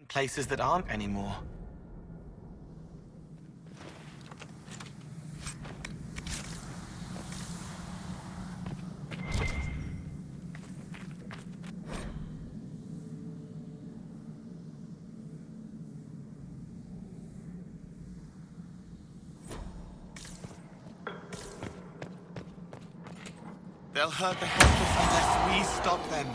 places that aren't anymore. They'll hurt the helpless unless we stop them.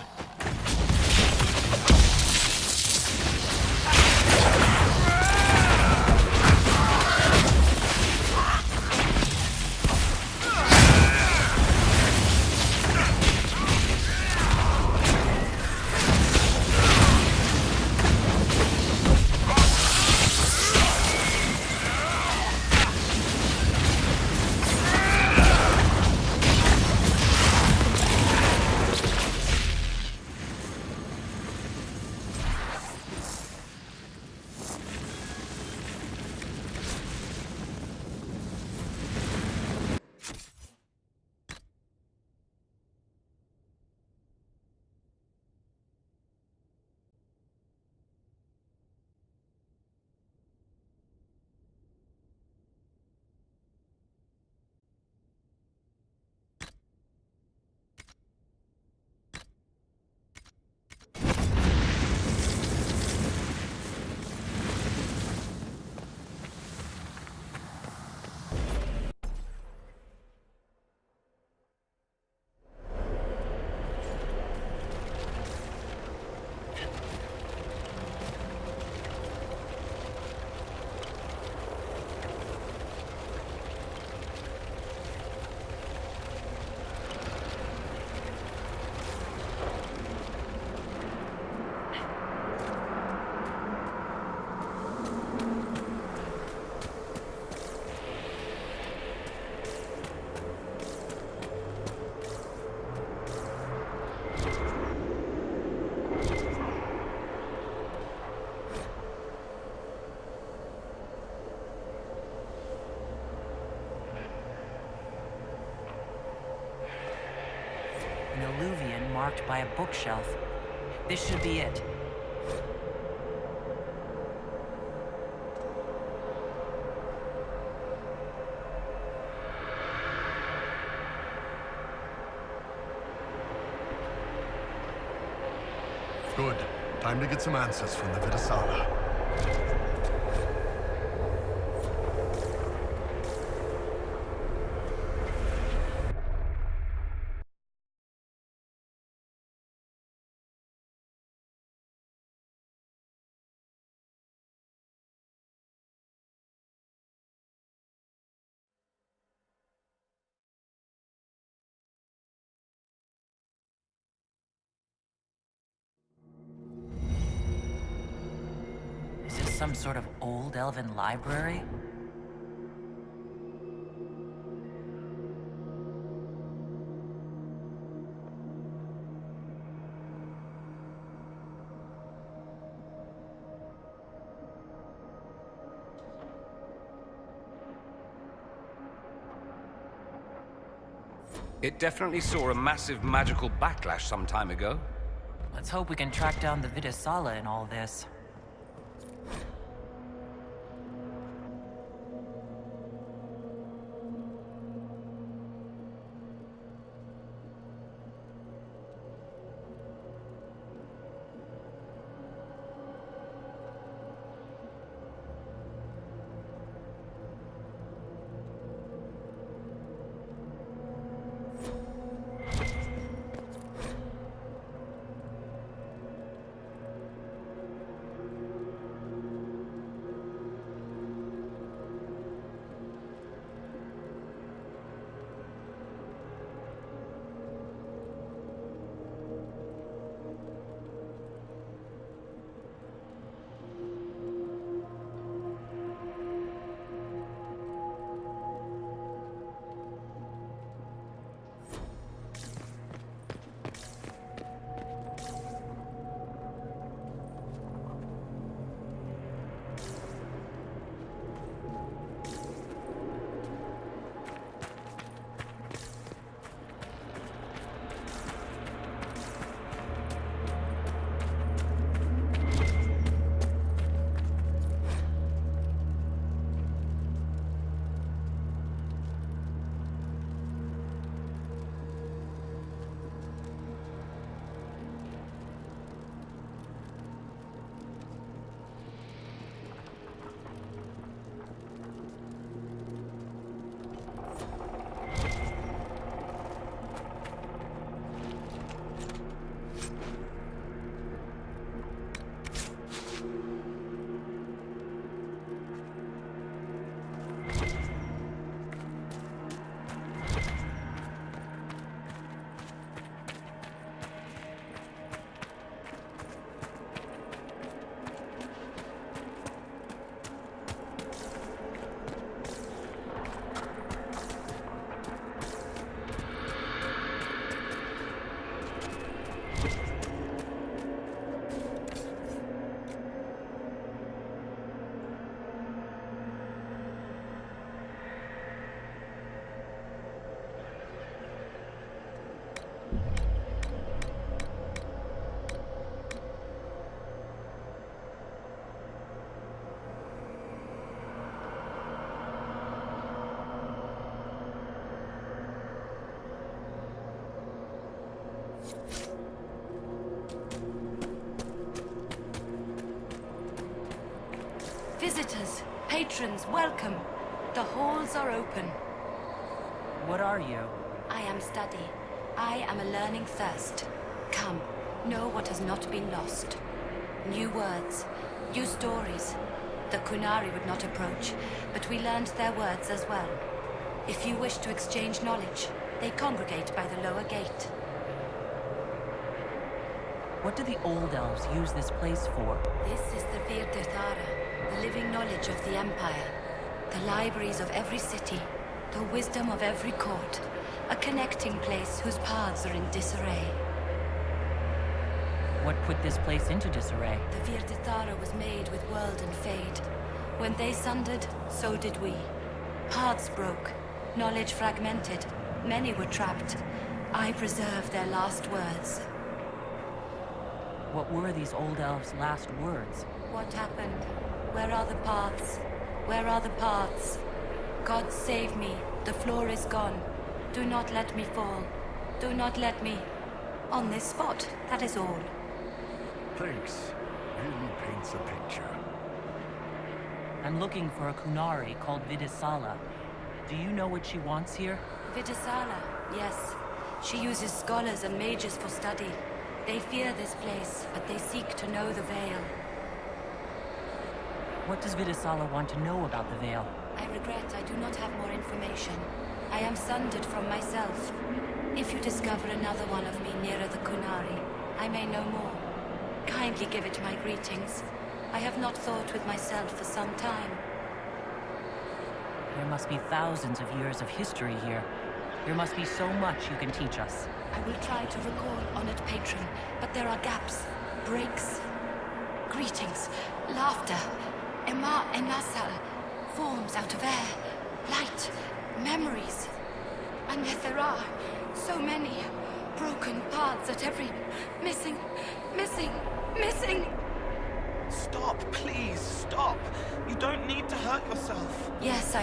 An alluvian marked by a bookshelf. This should be it. Good. Time to get some answers from the Vidasala. Is this some sort of old elven library? It definitely saw a massive magical backlash some time ago. Let's hope we can track down the Vidasala in all this. Visitors, patrons, welcome. The halls are open. What are you? I am study. I am a learning thirst. Come, know what has not been lost. New words, new stories. The Kunari would not approach, but we learned their words as well. If you wish to exchange knowledge, they congregate by the lower gate. What do the Old Elves use this place for? This is the Virtirthara, the living knowledge of the Empire. The libraries of every city, the wisdom of every court. A connecting place whose paths are in disarray. What put this place into disarray? The Virtirthara was made with world and fade. When they sundered, so did we. Paths broke, knowledge fragmented, many were trapped. I preserved their last words. What were these Old Elves' last words? What happened? Where are the paths? Where are the paths? God save me, the floor is gone. Do not let me fall. Do not let me... On this spot, that is all. Thanks. Really paints a picture. I'm looking for a Kunari called Vidisala. Do you know what she wants here? Vidisala, yes. She uses scholars and mages for study. They fear this place, but they seek to know the Veil. What does Vidisala want to know about the Veil? I regret I do not have more information. I am sundered from myself. If you discover another one of me nearer the Kunari, I may know more. Kindly give it my greetings. I have not thought with myself for some time. There must be thousands of years of history here. There must be so much you can teach us. I will try to recall, honored patron, but there are gaps, breaks. Greetings, laughter, Ema Enasal, forms out of air, light, memories. And yet there are so many broken paths at every... Missing. Stop, please, stop. You don't need to hurt yourself. Yes,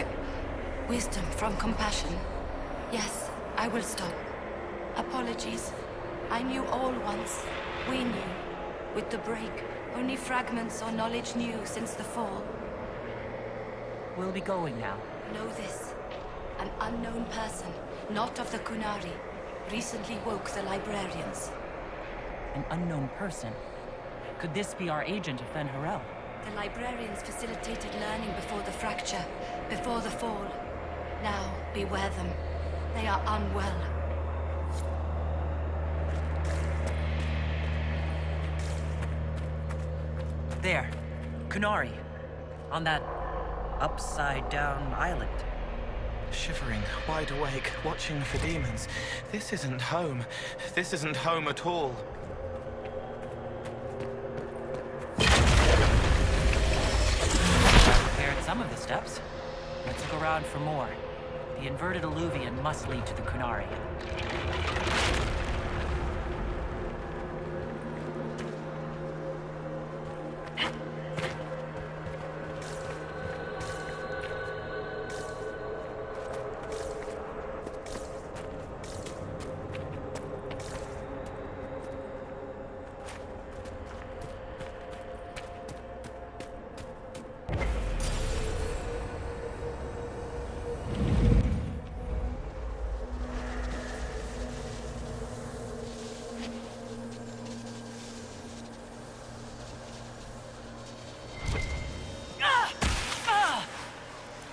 wisdom from compassion. Yes, I will stop. Apologies. I knew all once. We knew. With the break, only fragments or knowledge new since the fall. We'll be going now. Know this. An unknown person, not of the Kunari, recently woke the librarians. An unknown person? Could this be our agent of Fen Harel? The librarians facilitated learning before the fracture, before the fall. Now, beware them. They are unwell. There. Kunari. On that upside-down island. Shivering, wide awake, watching for demons. This isn't home. This isn't home at all. Cleared some of the steps. Let's look around for more. The inverted alluvion must lead to the Kunari.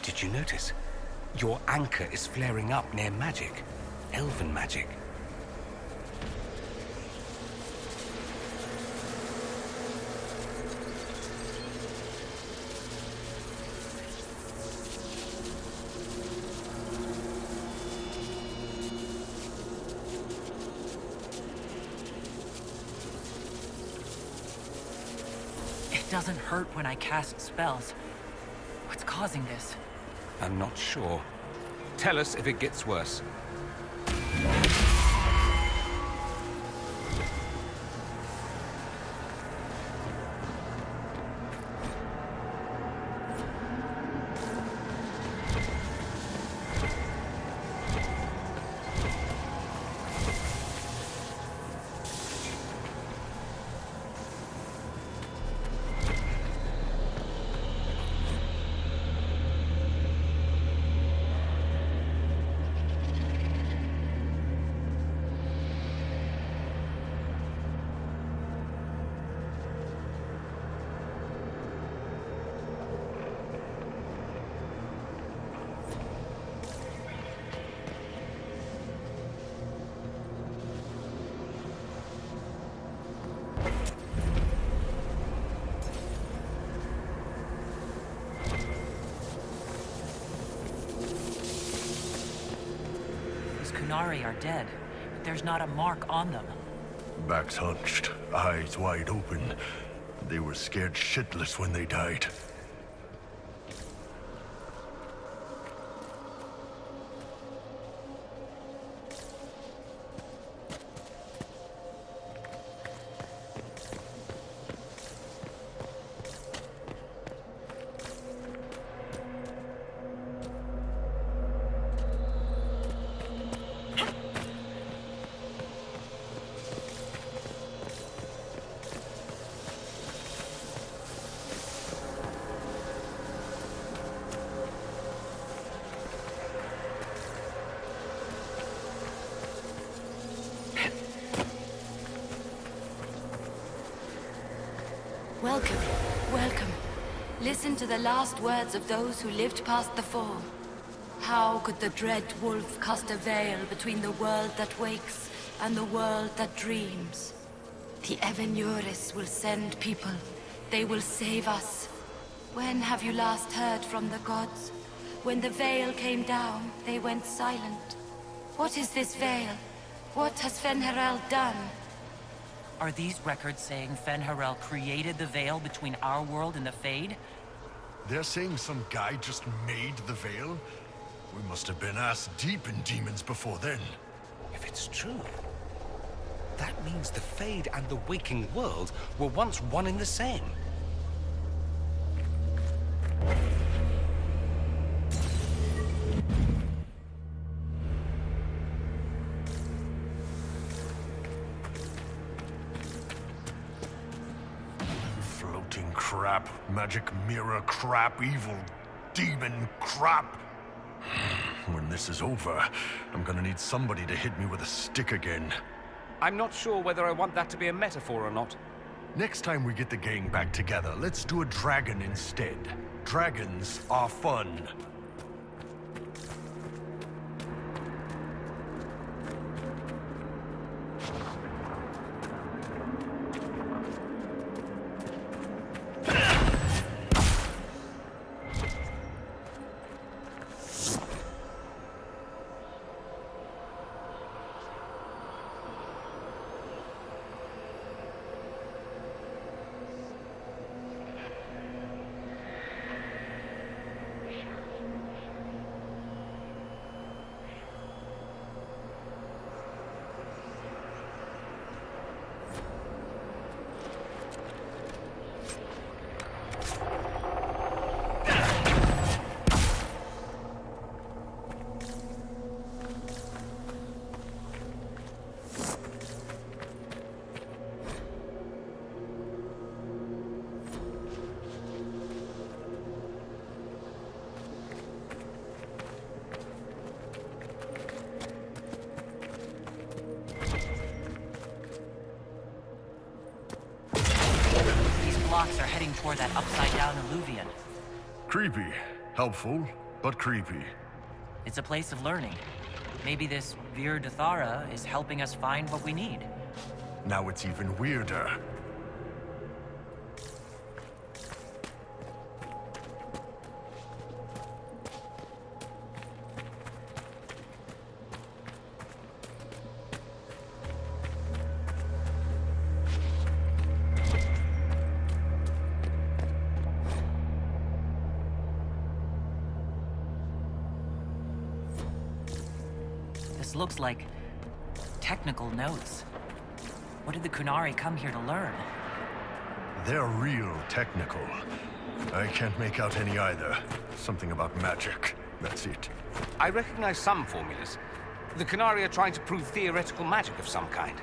Did you notice? Your anchor is flaring up near magic. Elven magic. It doesn't hurt when I cast spells. What's causing this? I'm not sure. Tell us if it gets worse. Kunari are dead, but there's not a mark on them. Backs hunched, eyes wide open. They were scared shitless when they died. Welcome, welcome. Listen to the last words of those who lived past the fall. How could the dread wolf cast a veil between the world that wakes and the world that dreams? The Evenuris will send people. They will save us. When have you last heard from the gods? When the veil came down, they went silent. What is this veil? What has Fen'Harel done? Are these records saying Fen'Harel created the veil between our world and the Fade? They're saying some guy just made the veil? We must have been ass deep in demons before then. If it's true, that means the Fade and the waking world were once one and the same. Floating crap, magic mirror crap, evil demon crap. When this is over, I'm gonna need somebody to hit me with a stick again. I'm not sure whether I want that to be a metaphor or not. Next time we get the gang back together, let's do a dragon instead. Dragons are fun. Blocks are heading toward that upside-down illuvian. Creepy. Helpful, but creepy. It's a place of learning. Maybe this Vir Dathara is helping us find what we need. Now it's even weirder. This looks like technical notes. What did the Kunari come here to learn? They're real technical. I can't make out any either. Something about magic. That's it. I recognize some formulas. The Kunari are trying to prove theoretical magic of some kind.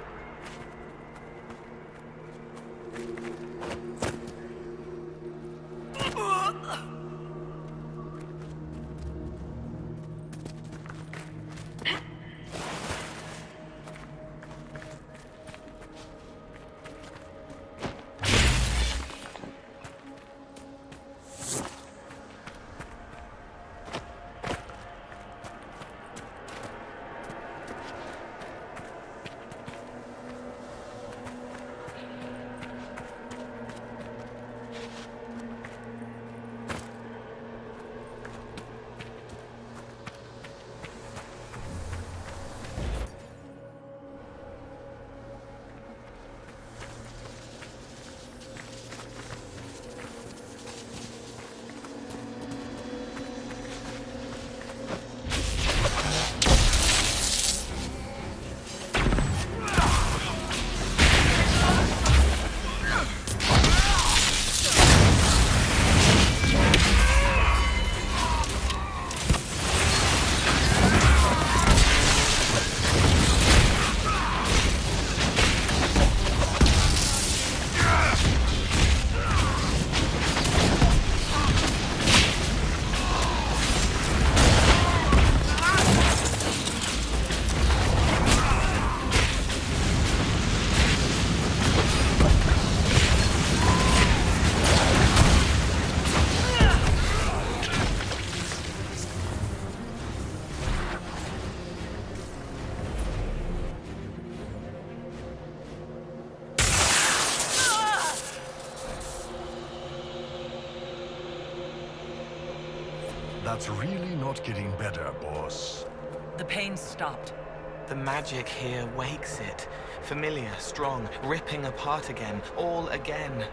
That's really not getting better, boss. The pain stopped. The magic here wakes it. Familiar, strong, ripping apart again, all again.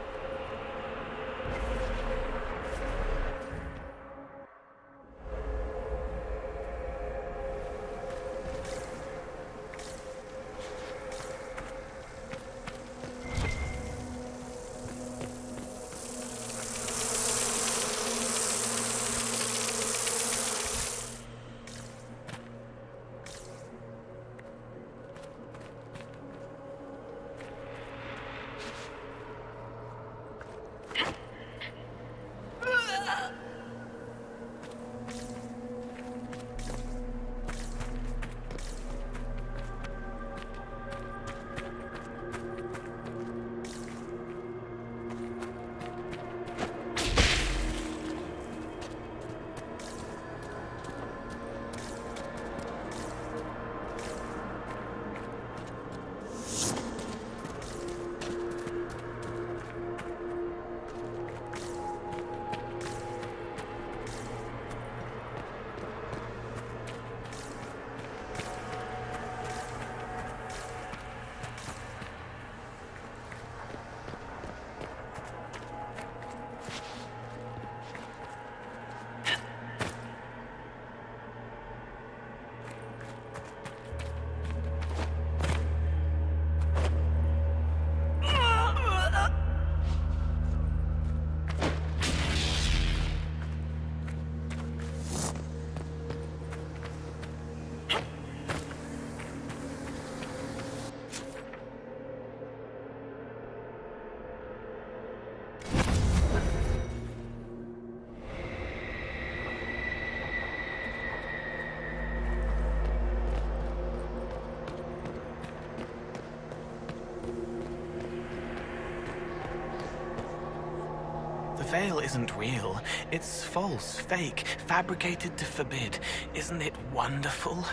The veil isn't real. It's false, fake, fabricated to forbid. Isn't it wonderful?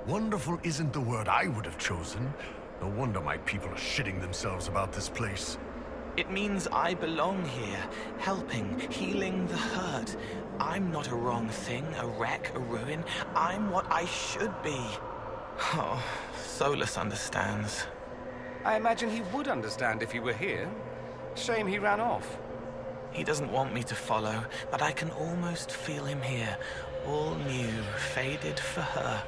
Wonderful isn't the word I would have chosen. No wonder my people are shitting themselves about this place. It means I belong here, helping, healing the hurt. I'm not a wrong thing, a wreck, a ruin. I'm what I should be. Oh, Solus understands. I imagine he would understand if he were here. Shame he ran off. He doesn't want me to follow, but I can almost feel him here. All new, faded for her.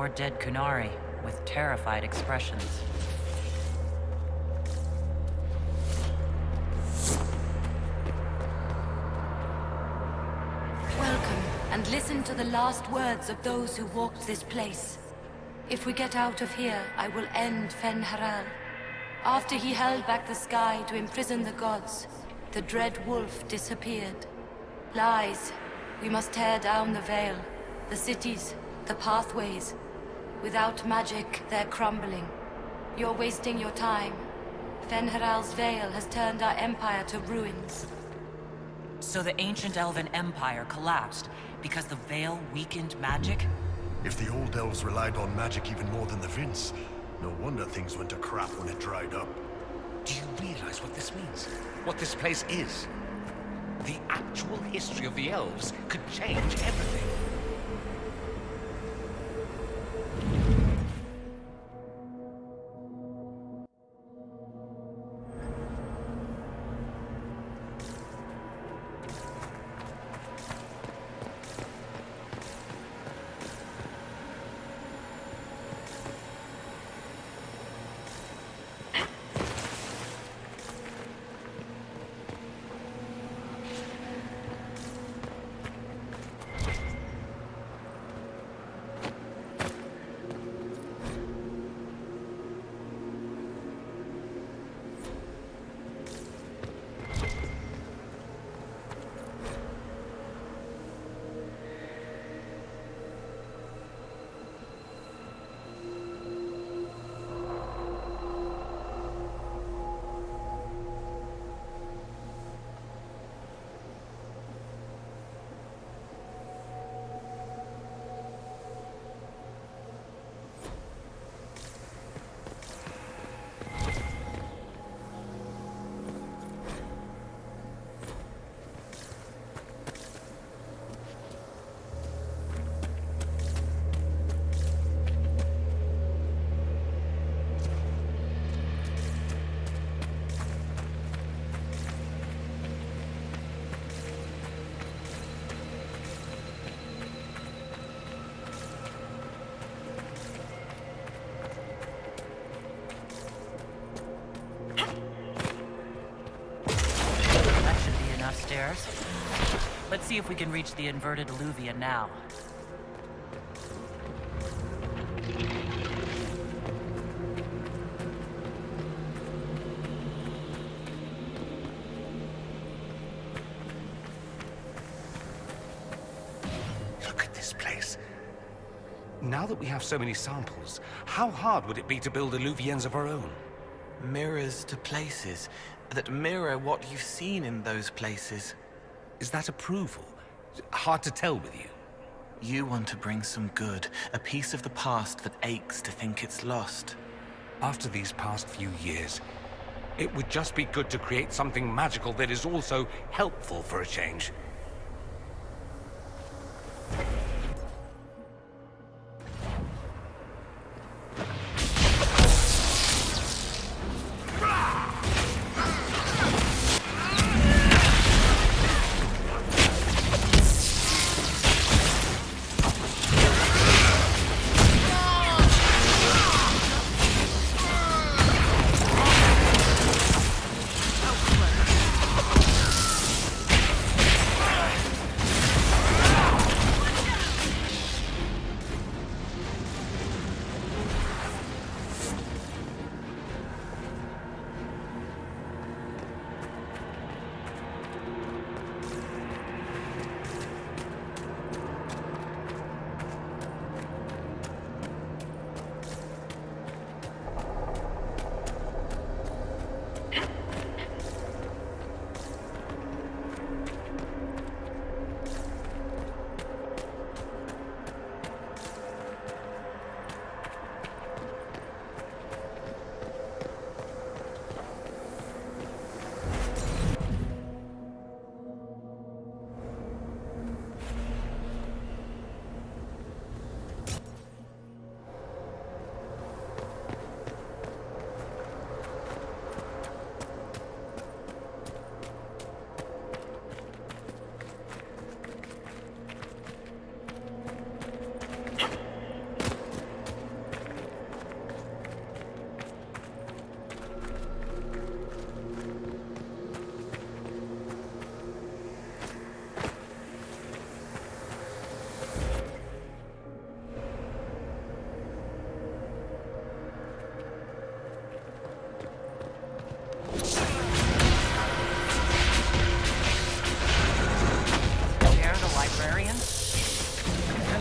more dead Kunari with terrified expressions. Welcome, and listen to the last words of those who walked this place. If we get out of here, I will end Fen-Haral. After he held back the sky to imprison the gods, the dread wolf disappeared. Lies. We must tear down the veil, the cities, the pathways. Without magic, they're crumbling. You're wasting your time. Fen-Haral's veil has turned our empire to ruins. So the ancient elven empire collapsed because the veil weakened magic? If the old elves relied on magic even more than the Vince, no wonder things went to crap when it dried up. Do you realize what this means? What this place is? The actual history of the elves could change everything. Stairs. Let's see if we can reach the inverted alluvion now. Look at this place. Now that we have so many samples, how hard would it be to build alluvions of our own? Mirrors to places that mirror what you've seen in those places. Is that approval? Hard to tell with you. You want to bring some good, a piece of the past that aches to think it's lost. After these past few years, it would just be good to create something magical that is also helpful for a change.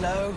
slow.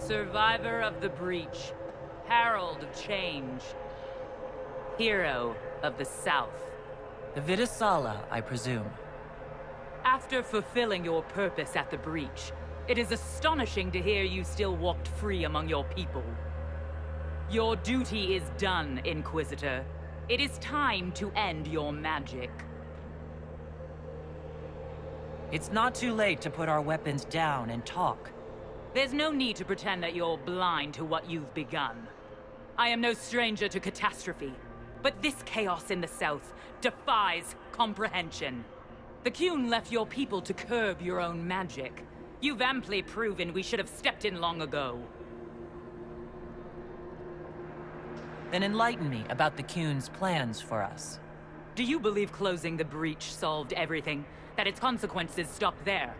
Survivor of the Breach, Herald of Change, Hero of the South. The Vidasala, I presume. After fulfilling your purpose at the Breach, it is astonishing to hear you still walked free among your people. Your duty is done, Inquisitor. It is time to end your magic. It's not too late to put our weapons down and talk. There's no need to pretend that you're blind to what you've begun. I am no stranger to catastrophe, but this chaos in the South defies comprehension. The Qun left your people to curb your own magic. You've amply proven we should have stepped in long ago. Then enlighten me about the Qun's plans for us. Do you believe closing the Breach solved everything? That its consequences stopped there?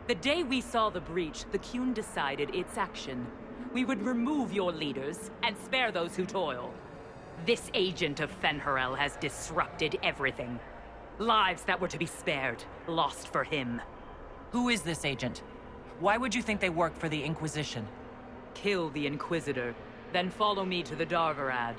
The day we saw the Breach, the Qun decided its action. We would remove your leaders and spare those who toil. This agent of Fen'Harel has disrupted everything. Lives that were to be spared, lost for him. Who is this agent? Why would you think they work for the Inquisition? Kill the Inquisitor, then follow me to the Darvarad.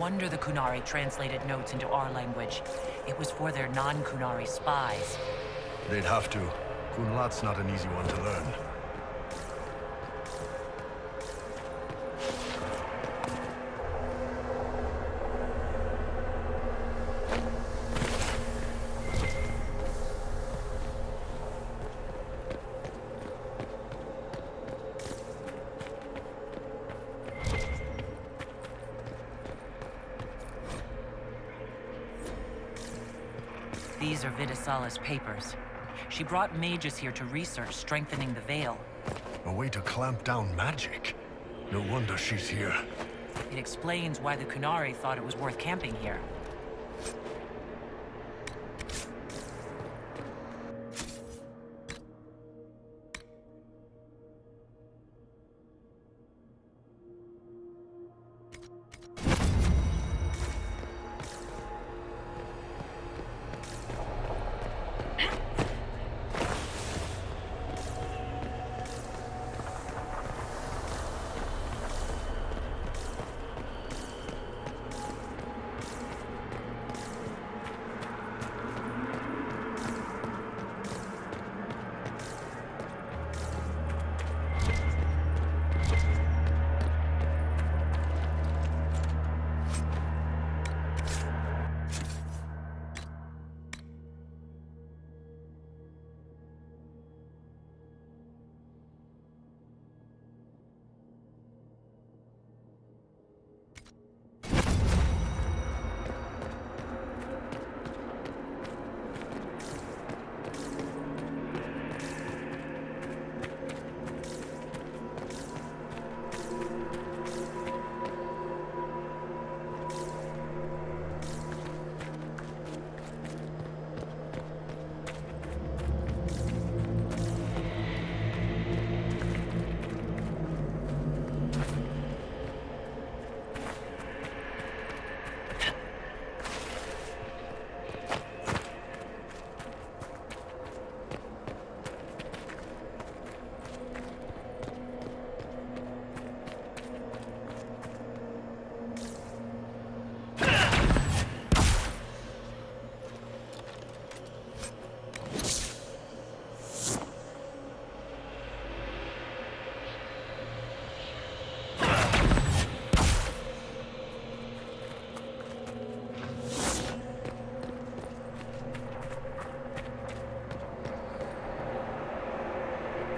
wonder the Kunari translated notes into our language. It was for their non-Kunari spies. They'd have to. Kunlat's not an easy one to learn. These are Vidisala's papers. She brought mages here to research strengthening the veil. A way to clamp down magic? No wonder she's here. It explains why the Kunari thought it was worth camping here.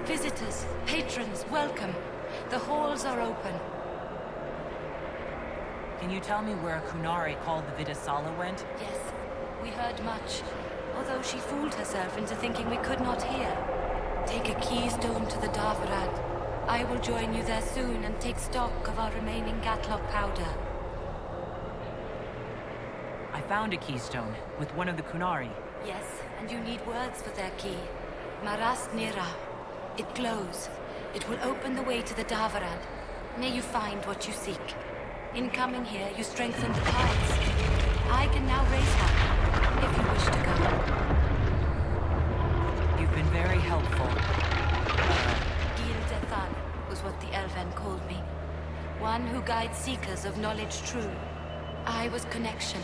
Visitors, patrons, welcome. The halls are open. Can you tell me where a Kunari called the Vidisala went? Yes, we heard much. Although she fooled herself into thinking we could not hear. Take a keystone to the Darvarad. I will join you there soon and take stock of our remaining Gatlock powder. I found a keystone with one of the Kunari. Yes, and you need words for their key. Maras Nira. It glows. It will open the way to the Darvarad. May you find what you seek. In coming here, you strengthen the ties. I can now raise her, if you wish to go. You've been very helpful. Gil Dethan was what the Elven called me. One who guides seekers of knowledge true. I was connection.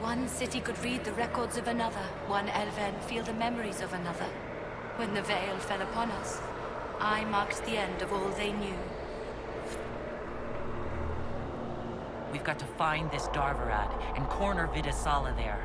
One city could read the records of another. One Elven feel the memories of another. When the veil fell upon us, I marked the end of all they knew. We've got to find this Darvarad and corner Vidisala there.